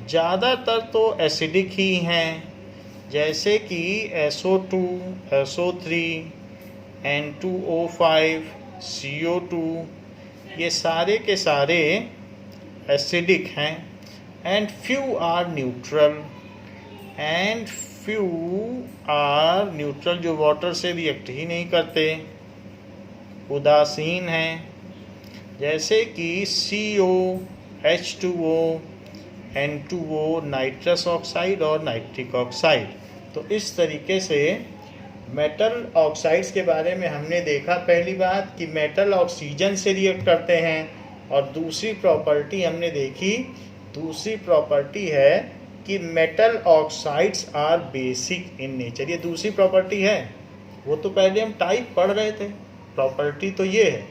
ज़्यादातर तो एसिडिक ही हैं, जैसे कि SO2, SO3, N2O5, CO2। ये सारे के सारे एसिडिक हैं। एंड फ्यू आर न्यूट्रल, जो वाटर से रिएक्ट ही नहीं करते, उदासीन हैं, जैसे कि CO, H2O, N2O, nitrous oxide और नाइट्रिक ऑक्साइड। तो इस तरीके से मेटल ऑक्साइड्स के बारे में हमने देखा। पहली बात कि मेटल ऑक्सीजन से रिएक्ट करते हैं, और दूसरी प्रॉपर्टी हमने देखी, दूसरी प्रॉपर्टी है कि metal oxides are basic in nature. ये दूसरी प्रॉपर्टी है, वो तो पहले हम टाइप पढ़ रहे थे। प्रॉपर्टी तो ये है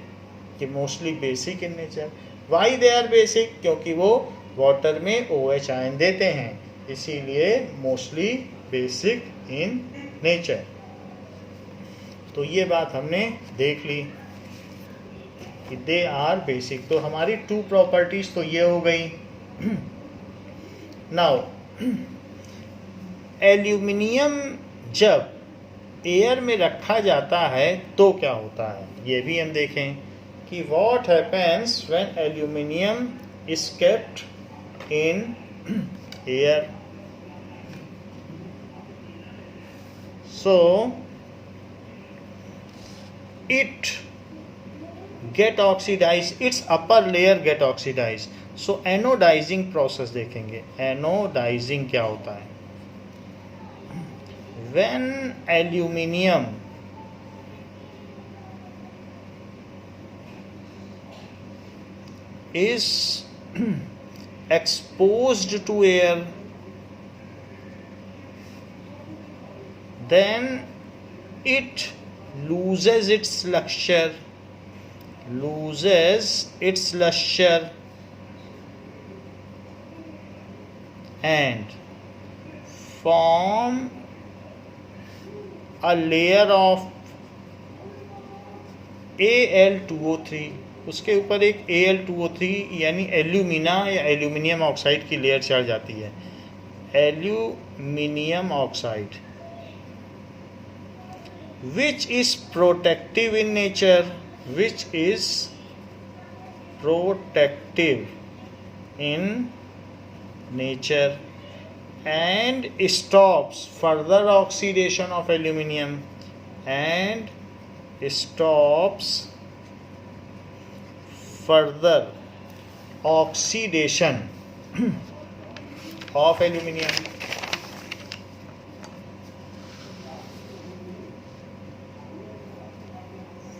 कि mostly basic in nature. Why they are basic? क्योंकि वो वाटर में OH आयन देते हैं, इसीलिए मोस्टली बेसिक इन नेचर। तो ये बात हमने देख ली कि दे आर बेसिक। तो हमारी 2 प्रॉपर्टीज तो ये हो गई। नाउ एल्यूमिनियम जब एयर में रखा जाता है तो क्या होता है, ये भी हम देखें कि what happens when aluminium is kept in air. So it get oxidized, its upper layer get oxidized. So anodizing process देखेंगे। anodizing क्या होता है? When aluminium is exposed to air, then it loses its luster and form a layer of Al2O3। उसके ऊपर एक Al2O3 यानी alumina या aluminium oxide की लेयर चढ़ जाती है। Aluminium oxide which is protective in nature, which is protective in nature and stops further oxidation of aluminium and stops further oxidation of aluminium.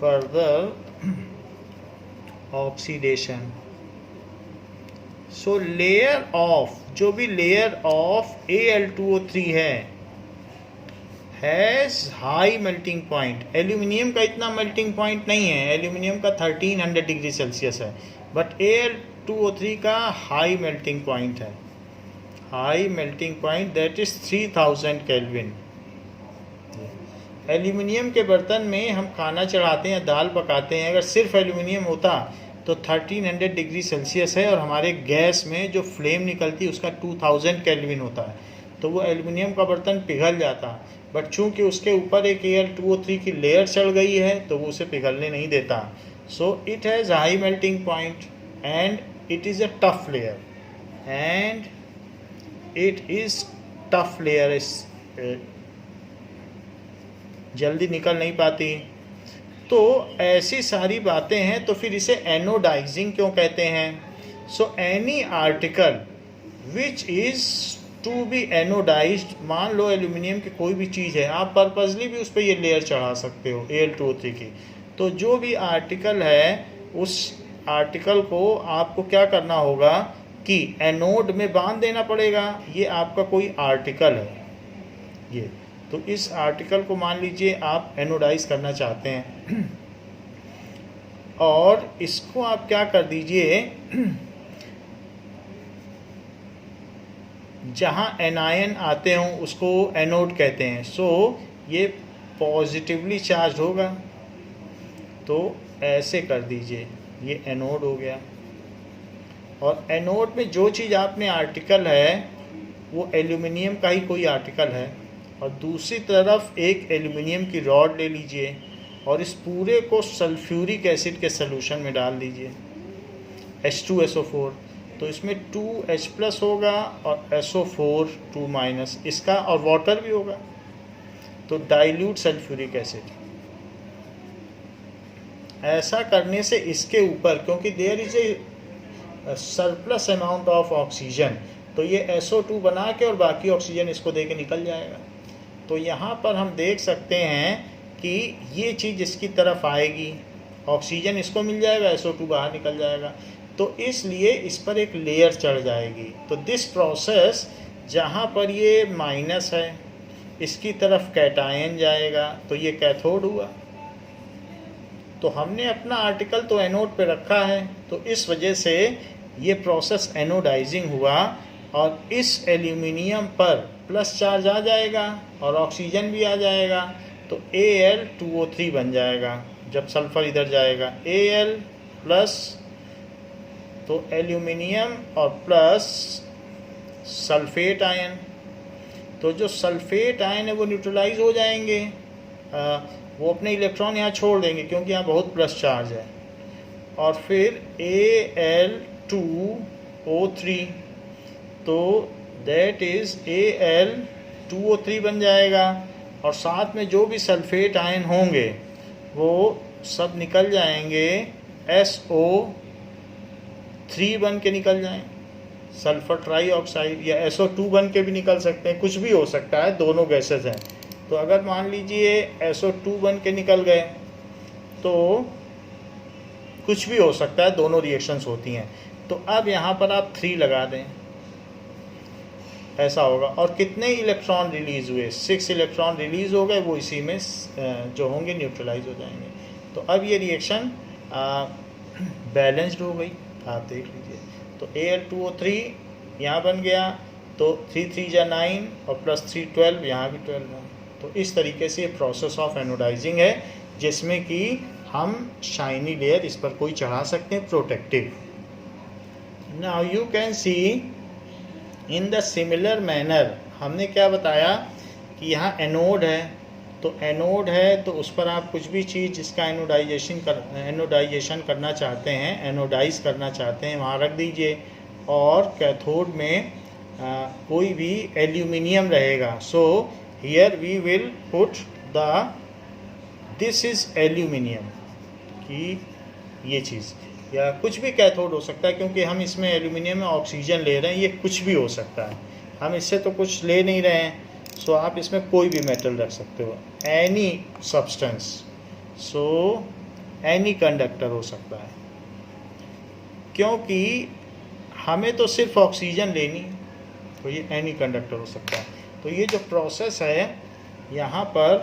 Further oxidation. So layer of, जो भी layer of Al2O3 है, has high melting point. Aluminium का इतना melting point नहीं है, aluminium का 1300 degree Celsius है, but Al2O3 का हाई मेल्टिंग पॉइंट है. High melting point that is 3000 kelvin. Aluminium के बर्तन में हम खाना चढ़ाते हैं, दाल पकाते हैं, अगर सिर्फ एल्यूमिनियम होता तो 1300 डिग्री सेल्सियस है, और हमारे गैस में जो फ्लेम निकलती है उसका 2000 केल्विन होता है, तो वो एल्यूमिनियम का बर्तन पिघल जाता. बट चूंकि उसके ऊपर एक Al2O3 की लेयर चढ़ गई है तो वो उसे पिघलने नहीं देता. So it has high melting point and it is a tough layer, and it is tough layer, जल्दी निकल नहीं पाती. तो ऐसी सारी बातें हैं, तो फिर इसे एनोडाइजिंग क्यों कहते हैं? So any article which is to be anodized, मान लो एल्यूमिनियम की कोई भी चीज़ है, आप पर्पसली भी उस पर ये लेयर चढ़ा सकते हो Al2O3 की. तो जो भी आर्टिकल है उस आर्टिकल को आपको क्या करना होगा कि एनोड में बांध देना पड़ेगा. ये आपका कोई आर्टिकल है ये, तो इस आर्टिकल को मान लीजिए आप एनोडाइज करना चाहते हैं, और इसको आप क्या कर दीजिए, जहाँ एनायन आते हों उसको एनोड कहते हैं. सो ये पॉजिटिवली चार्ज होगा, तो ऐसे कर दीजिए, ये एनोड हो गया. और एनोड में जो चीज़ आपने आर्टिकल है वो एल्यूमिनियम का ही कोई आर्टिकल है, और दूसरी तरफ एक एल्यूमिनियम की रॉड ले लीजिए और इस पूरे को सल्फ्यूरिक एसिड के सलूशन में डाल दीजिए, H2SO4. तो इसमें 2H+ होगा और SO4 2- इसका, और वाटर भी होगा, तो डाइल्यूट सल्फ्यूरिक एसिड. ऐसा करने से इसके ऊपर, क्योंकि there is a surplus amount of oxygen, तो ये SO2 बना के और बाकी ऑक्सीजन इसको दे के निकल जाएगा. तो यहाँ पर हम देख सकते हैं कि ये चीज़ इसकी तरफ आएगी, ऑक्सीजन इसको मिल जाएगा, SO2 बाहर निकल जाएगा, तो इसलिए इस पर एक लेयर चढ़ जाएगी. तो दिस प्रोसेस, जहाँ पर ये माइनस है इसकी तरफ कैटायन जाएगा, तो ये कैथोड हुआ. तो हमने अपना आर्टिकल तो एनोड पे रखा है, तो इस वजह से ये प्रोसेस एनोडाइजिंग हुआ, और इस एल्यूमिनियम पर प्लस चार्ज आ जाएगा और ऑक्सीजन भी आ जाएगा, तो Al2O3 बन जाएगा. जब सल्फ़र इधर जाएगा Al+, तो एल्यूमिनियम और प्लस सल्फेट आयन, तो जो सल्फेट आयन है वो न्यूट्रलाइज हो जाएंगे, वो अपने इलेक्ट्रॉन यहाँ छोड़ देंगे क्योंकि यहाँ बहुत प्लस चार्ज है, और फिर Al2O3, तो दैट इज़ Al2O3 बन जाएगा, और साथ में जो भी सल्फेट आयन होंगे वो सब निकल जाएंगे, SO3 बन के निकल जाएं, सल्फर ट्राईऑक्साइड, या SO2 बन के भी निकल सकते हैं, कुछ भी हो सकता है, दोनों गैसेज हैं. तो अगर मान लीजिए SO2 बन के निकल गए तो कुछ भी हो सकता है, दोनों रिएक्शंस होती हैं. तो अब यहाँ पर आप 3 लगा दें, ऐसा होगा. और कितने इलेक्ट्रॉन रिलीज़ हुए? 6 इलेक्ट्रॉन रिलीज़ हो गए, वो इसी में जो होंगे न्यूट्रलाइज हो जाएंगे. तो अब ये रिएक्शन बैलेंस्ड हो गई, आप देख लीजिए. तो Al2O3 यहाँ बन गया, तो 3 3 जा 9 और +3 12, यहाँ भी 12 है. तो इस तरीके से ये प्रोसेस ऑफ एनोडाइजिंग है, जिसमें कि हम शाइनी लेयर इस पर कोई चढ़ा सकते हैं, protective. Now you can see in the similar manner, हमने क्या बताया कि यहाँ एनोड है, तो एनोड है तो उस पर आप कुछ भी चीज़ जिसका एनोडाइजेशन करना चाहते हैं, एनोडाइज करना चाहते हैं, वहाँ रख दीजिए. और कैथोड में कोई भी एल्यूमिनियम रहेगा. So here we will put this is aluminium, कि ये चीज़ या कुछ भी कैथोड हो सकता है, क्योंकि हम इसमें एल्यूमिनियम में ऑक्सीजन ले रहे हैं, ये कुछ भी हो सकता है, हम इससे तो कुछ ले नहीं रहे हैं। सो आप इसमें कोई भी मेटल रख सकते हो, any substance, so any conductor हो सकता है, क्योंकि हमें तो सिर्फ ऑक्सीजन लेनी है, तो ये एनी कंडक्टर हो सकता है। तो ये जो प्रोसेस है, यहाँ पर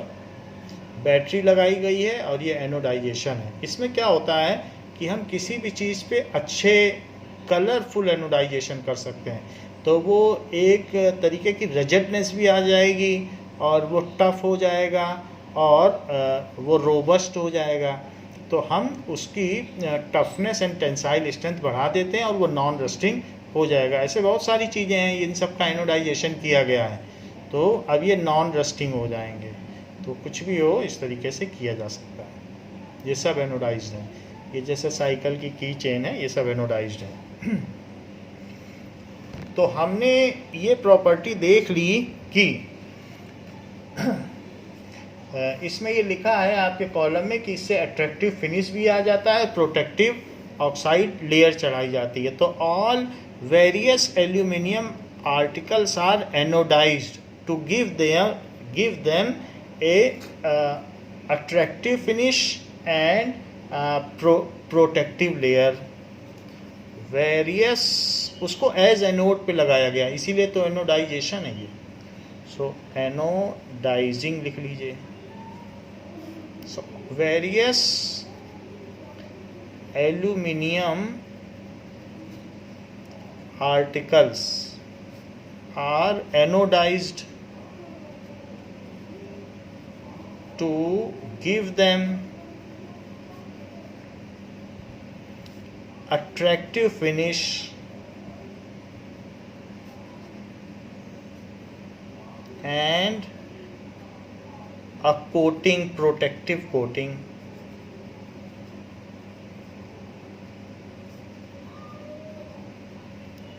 बैटरी लगाई गई है और ये एनोडाइजेशन है। इसमें क्या होता है कि हम किसी भी चीज़ पे अच्छे कलरफुल एनोडाइजेशन कर सकते हैं, तो वो एक तरीके की रजटनेस भी आ जाएगी और वो टफ हो जाएगा और वो रोबस्ट हो जाएगा। तो हम उसकी टफनेस एंड टेंसाइल स्ट्रेंथ बढ़ा देते हैं और वो नॉन रस्टिंग हो जाएगा। ऐसे बहुत सारी चीज़ें हैं, इन सब का एनोडाइजेशन किया गया है, तो अब ये नॉन रस्टिंग हो जाएंगे। तो कुछ भी हो इस तरीके से किया जा सकता है। ये सब एनोडाइज्ड है। ये जैसे साइकिल की चेन है, ये सब एनोडाइज्ड है। तो हमने ये प्रॉपर्टी देख ली कि इसमें ये लिखा है आपके कॉलम में कि इससे अट्रैक्टिव फिनिश भी आ जाता है, प्रोटेक्टिव ऑक्साइड लेयर चढ़ाई जाती है। तो all various aluminium articles are anodized to give them a attractive finish and protective layer. Various उसको एज एनोड पे लगाया गया, इसीलिए तो एनोडाइजेशन है ये। सो एनोडाइजिंग लिख लीजिए। So various aluminium articles are anodized to give them attractive finish and a coating, protective coating.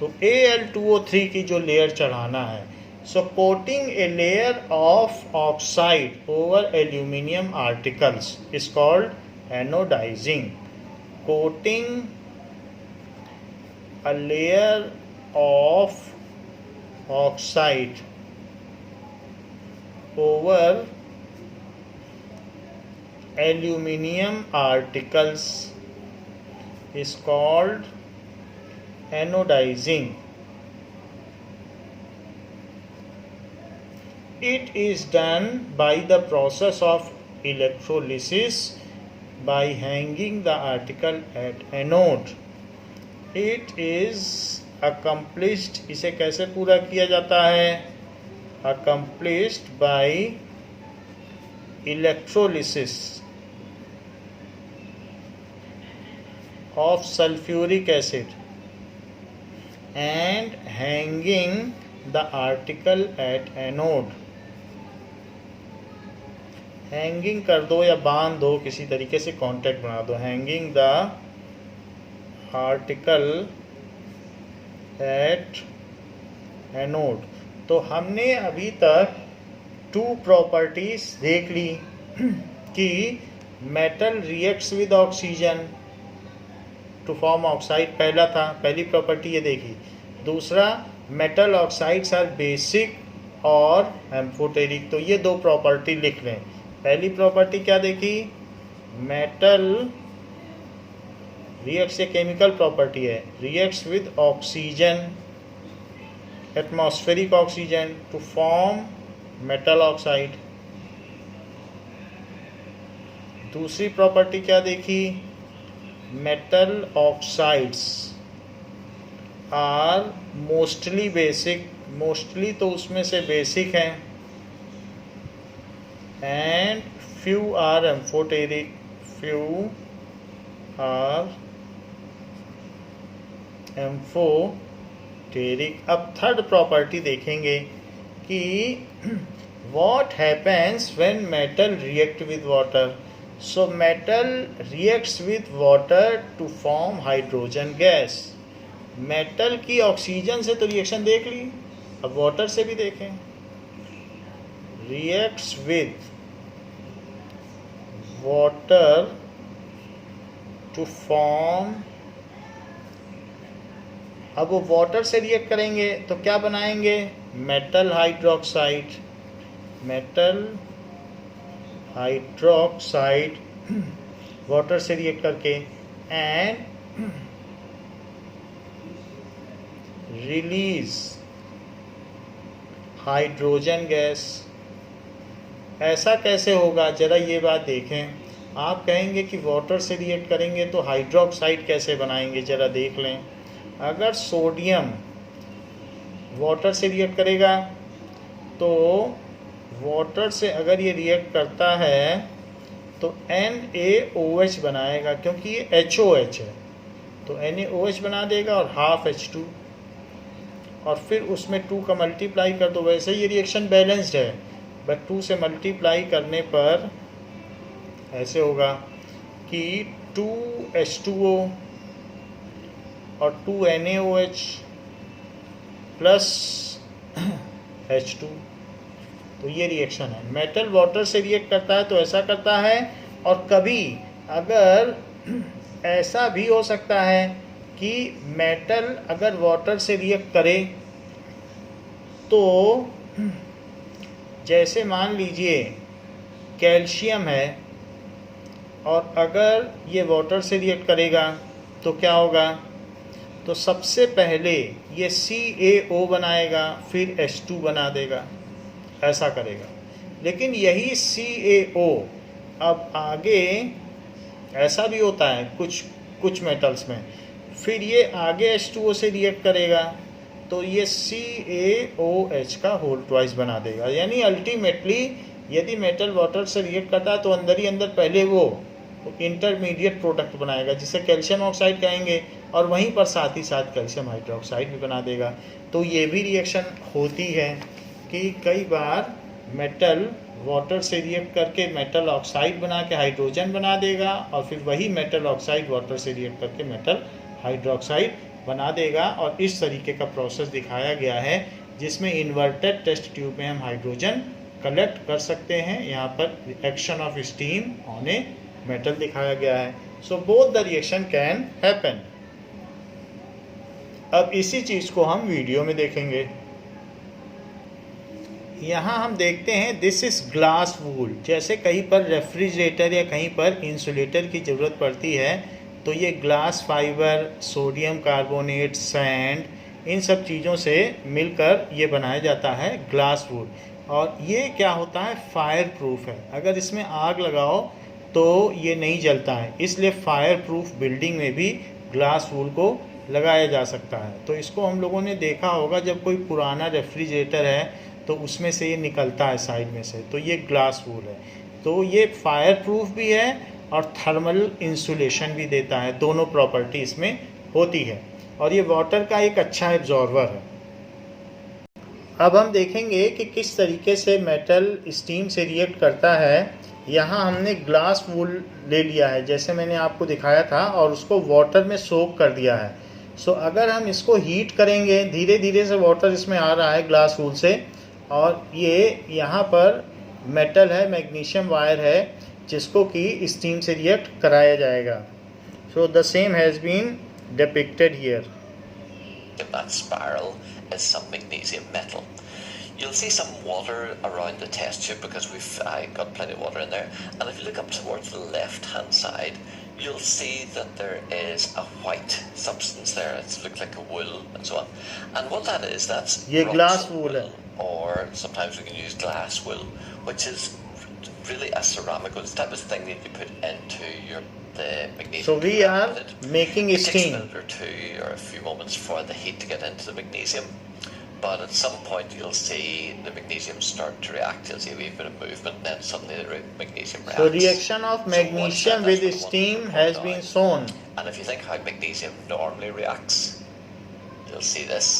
तो Al2O3 की जो लेयर चढ़ाना है, so coating a layer of oxide over aluminum articles is called anodizing. Coating a layer of oxide over aluminum articles is called anodizing. It is done by the process of electrolysis by hanging the article at anode. It is accomplished, इसे कैसे पूरा किया जाता है? Accomplished by electrolysis of sulfuric acid and hanging the article at anode. Hanging कर दो या बांध दो, किसी तरीके से कांटेक्ट बना दो। Hanging the article at anode. तो हमने अभी तक टू प्रॉपर्टीज देख ली कि metal reacts with oxygen to form oxide, पहला था, पहली प्रॉपर्टी ये देखी। दूसरा, मेटल ऑक्साइड्स आर बेसिक और एम्फोटेरिक। तो ये दो प्रॉपर्टी लिख लें। पहली प्रॉपर्टी क्या देखी? मेटल रिएक्ट्स, ये केमिकल प्रॉपर्टी है, reacts with oxygen, atmospheric oxygen to form metal oxide. दूसरी प्रॉपर्टी क्या देखी? Metal oxides are mostly basic, mostly तो उसमें से बेसिक हैं, and few are amphoteric, few are amphoteric. अब थर्ड प्रॉपर्टी देखेंगे कि what happens when metal react with water. So metal reacts with water to form hydrogen gas. Metal की oxygen से तो रिएक्शन देख ली, अब वाटर से भी देखें। Reacts with water to form अब वो वाटर से रिएक्ट करेंगे तो क्या बनाएंगे, metal hydroxide, metal hydroxide water से रिएक्ट करके, एंड रिलीज हाइड्रोजन गैस। ऐसा कैसे होगा, ज़रा ये बात देखें। आप कहेंगे कि वाटर से रिएक्ट करेंगे तो हाइड्रोक्साइड कैसे बनाएंगे, ज़रा देख लें। अगर सोडियम वाटर से रिएक्ट करेगा तो वाटर से अगर ये रिएक्ट करता है तो NaOH बनाएगा, क्योंकि ये HOH है तो NaOH बना देगा और हाफ H2, और फिर उसमें 2 का मल्टीप्लाई कर दो। वैसे ये रिएक्शन बैलेंस्ड है, बट 2 से मल्टीप्लाई करने पर ऐसे होगा कि 2H2O और 2 NaOH प्लस H2, तो ये रिएक्शन है। मेटल वाटर से रिएक्ट करता है तो ऐसा करता है, और कभी अगर ऐसा भी हो सकता है कि मेटल अगर वाटर से रिएक्ट करे तो जैसे मान लीजिए कैल्शियम है, और अगर ये वाटर से रिएक्ट करेगा तो क्या होगा, तो सबसे पहले ये CaO बनाएगा फिर H2 बना देगा, ऐसा करेगा। लेकिन यही CaO अब आगे ऐसा भी होता है कुछ मेटल्स में, फिर ये आगे H2O से रिएक्ट करेगा तो ये CaOH का होल ट्वाइस बना देगा। यानी अल्टीमेटली यदि मेटल वाटर से रिएक्ट करता है तो अंदर ही अंदर पहले वो इंटरमीडिएट प्रोडक्ट बनाएगा जिसे कैल्शियम ऑक्साइड कहेंगे, और वहीं पर साथ ही साथ कैल्शियम हाइड्रोक्साइड भी बना देगा। तो ये भी रिएक्शन होती है कि कई बार मेटल वाटर से रिएक्ट करके मेटल ऑक्साइड बना के हाइड्रोजन बना देगा, और फिर वही मेटल ऑक्साइड वाटर से रिएक्ट करके मेटल हाइड्रोक्साइड बना देगा। और इस तरीके का प्रोसेस दिखाया गया है जिसमें इन्वर्टेड टेस्ट ट्यूब में हम हाइड्रोजन कलेक्ट कर सकते हैं। यहाँ पर action of steam on a metal दिखाया गया है। So both the reaction can happen. अब इसी चीज़ को हम वीडियो में देखेंगे। यहाँ हम देखते हैं दिस इज़ ग्लास वूल। जैसे कहीं पर रेफ्रिजरेटर या कहीं पर इंसुलेटर की ज़रूरत पड़ती है तो ये glass fibre, sodium carbonate, sand, इन सब चीज़ों से मिलकर ये बनाया जाता है ग्लास वूल। और ये क्या होता है, फायर प्रूफ है। अगर इसमें आग लगाओ तो ये नहीं जलता है, इसलिए फायर प्रूफ बिल्डिंग में भी ग्लास वूल को लगाया जा सकता है। तो इसको हम लोगों ने देखा होगा, जब कोई पुराना रेफ्रिजरेटर है तो उसमें से ये निकलता है साइड में से, तो ये ग्लास वूल है। तो ये फायर प्रूफ भी है और थर्मल इंसुलेशन भी देता है, दोनों प्रॉपर्टी इसमें होती है। और ये वाटर का एक अच्छा एब्जॉर्वर है। अब हम देखेंगे कि किस तरीके से मेटल स्टीम से रिएक्ट करता है। यहाँ हमने ग्लास वूल ले लिया है जैसे मैंने आपको दिखाया था, और उसको वाटर में सोक कर दिया है। सो अगर हम इसको हीट करेंगे, धीरे धीरे से वाटर इसमें आ रहा है ग्लास वूल से, और ये यहाँ पर मेटल है, मैग्नीशियम वायर है, जिसको कि स्टीम से रिएक्ट कराया जाएगा। So the same has been depicted here. That spiral is some magnesium metal. You'll see some water around the test tube because I got plenty of water in there. And if you look up towards the left-hand side, you'll see that there is a white substance there. It looks like a wool and so on. And what that is, that's glass wool, or sometimes we can use glass wool, which is really a ceramic wool. It's the type of thing that you put into the magnesium. So we are making steam. It takes a steam. minute or two or a few moments for the heat to get into the magnesium. But at some point you'll see the magnesium start to react. You'll see a wee bit of movement, and then suddenly the magnesium reacts. So reaction of magnesium with steam has been shown. And if you think how magnesium normally reacts, you'll see this.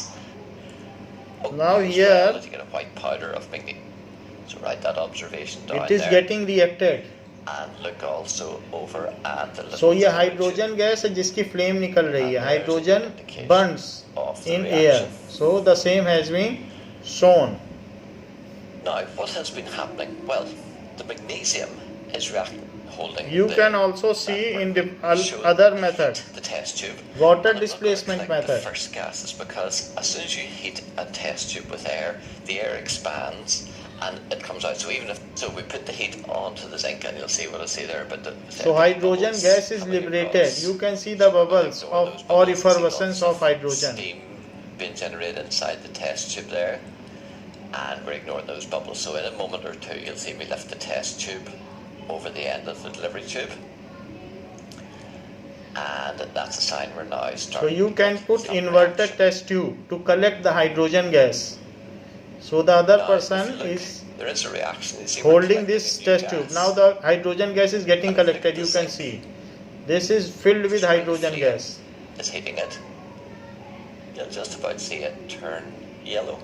Now here you get a white powder of magnesium. So write that observation down. It is there. getting reacted. And look also over at the So ये hydrogen gas है जिसकी flame निकल रही है. Hydrogen burns in air. So the same has been shown. Now what has been happening? Well, the magnesium is reacting holding. You can also see in the other method, the test tube. water displacement The method. first gases, because as soon as you heat a test tube with air, the air expands and it comes out. So even if we put the heat onto the zinc, and you'll see what I see there. But so hydrogen gas is liberated. You can see the bubbles of or effervescence of hydrogen. Steam being generated inside the test tube there, and we're ignoring those bubbles. So in a moment or two, you'll see me lift the test tube over the end of the delivery tube, and that's a sign we're now starting. So you can put inverted test tube to collect the hydrogen gas. So the other person is there is a reaction. holding this test tube. Now the hydrogen gas is getting collected. You can see this is filled with hydrogen gas. It's heating it. You'll just about see it turn yellow.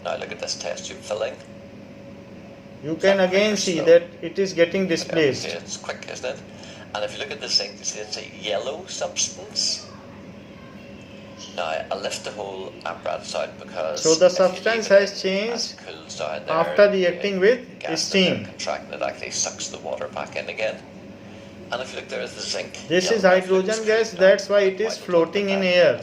Now look at this test tube filling. You can again see that it is getting displaced. It's quick, isn't it? And if you look at the zinc, you see it's a yellow substance. Now I'll lift the whole apparatus out, because so the substance has changed after reacting with steam. Contracting, it actually sucks the water back in again. And if you look, there is the zinc. This is hydrogen gas, that's why it is floating in air.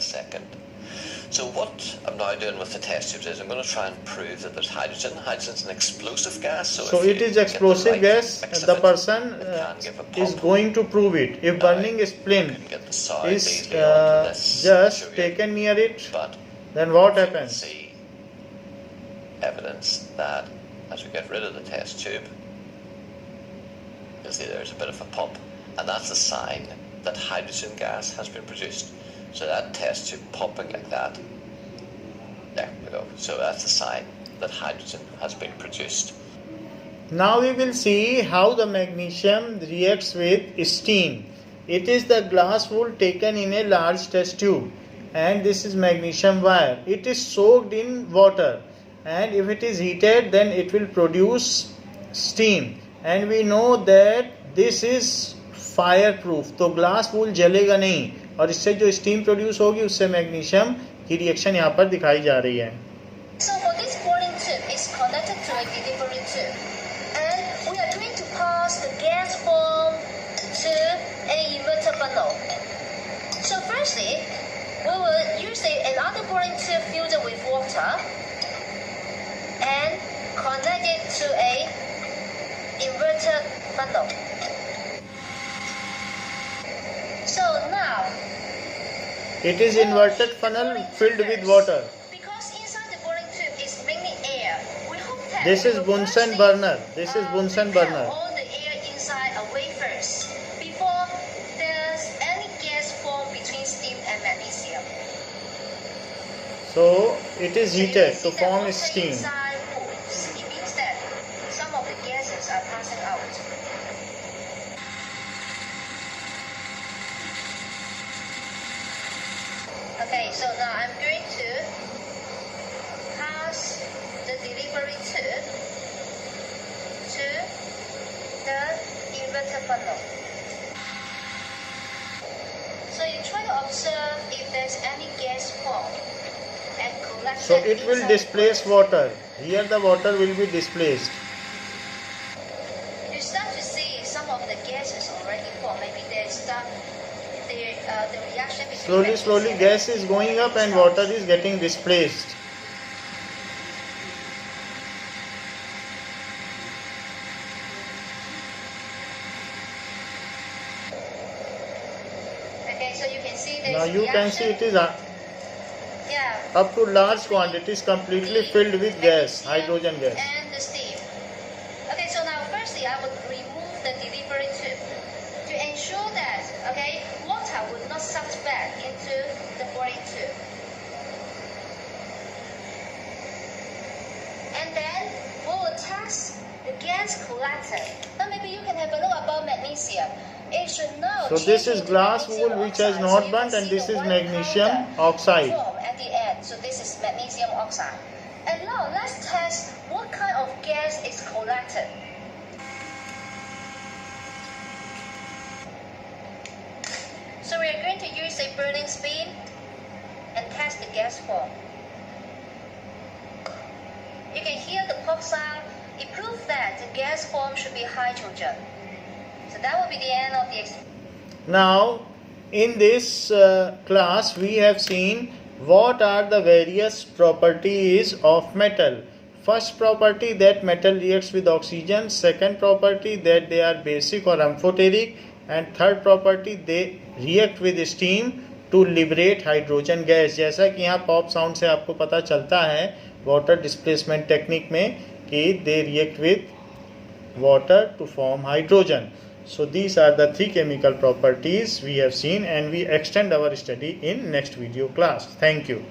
So what I'm now doing with the test tubes is I'm going to try and prove that there's hydrogen. Hydrogen's an explosive gas. So it is explosive gas. The person is going to prove it. If burning splint is just taken near it, then what happens? See evidence that as we get rid of the test tube, you'll see there's a bit of a pump, and that's a sign that hydrogen gas has been produced. So that test tube pumping like that, there we go. So that's a sign that hydrogen has been produced. Now we will see how the magnesium reacts with steam. It is the glass wool taken in a large test tube, and this is magnesium wire. It is soaked in water, and if it is heated, then it will produce steam. And we know that this is fireproof. तो glass wool जलेगा नहीं, और इससे जो steam produce होगी उससे magnesium की reaction यहाँ पर दिखाई जा रही है. So for this boiling tube is connected to a delivery tube, and we are going to pass the gas form to an inverter funnel. So firstly, we will use another boiling tube filled with water and connect it to a inverter funnel. So now it is inverted funnel filled with water. Because inside the boiling tube is mainly air, we hope that this is Bunsen burner. This is Bunsen burner. All the air inside away first before there's any gas form between steam and magnesium. So it is heated to form steam. It means that some of the gases are passing out. Okay, so now I'm going to pass the delivery tube to the inverter funnel. So you try to observe if there's any gas form and collect. So it will displace water. Here the water will be displaced. You start to see some of the gases already formed. Maybe they start the reaction between Slowly gas is going up and water is getting displaced. Okay, so you can see this. Now you can see it is yeah, up to large quantities completely filled with gas, hydrogen gas. and the steam. Okay, so now firstly I would remove the delivery tube to ensure that water would not suck back into the boiling tube. And then we will test the gas collected. Now maybe you can have a look about magnesium. It should now So this is glass wool which has not burnt, and this is magnesium oxide. At the end, so this is magnesium oxide. And now let's test what kind of gas is collected. So we are going to use a burning spin and test the gas form. You can hear the pop sound. It proves that the gas form should be hydrogen. So that will be the end of the Now, in this class, we have seen what are the various properties of metal. First property, that metal reacts with oxygen. Second property, that they are basic or amphoteric. And third property, they react with steam to liberate hydrogen gas. जैसा कि यहाँ pop sound से आपको पता चलता है water displacement technique में कि they react with water to form hydrogen. So these are the three chemical properties we have seen, and we extend our study in next video class. Thank you.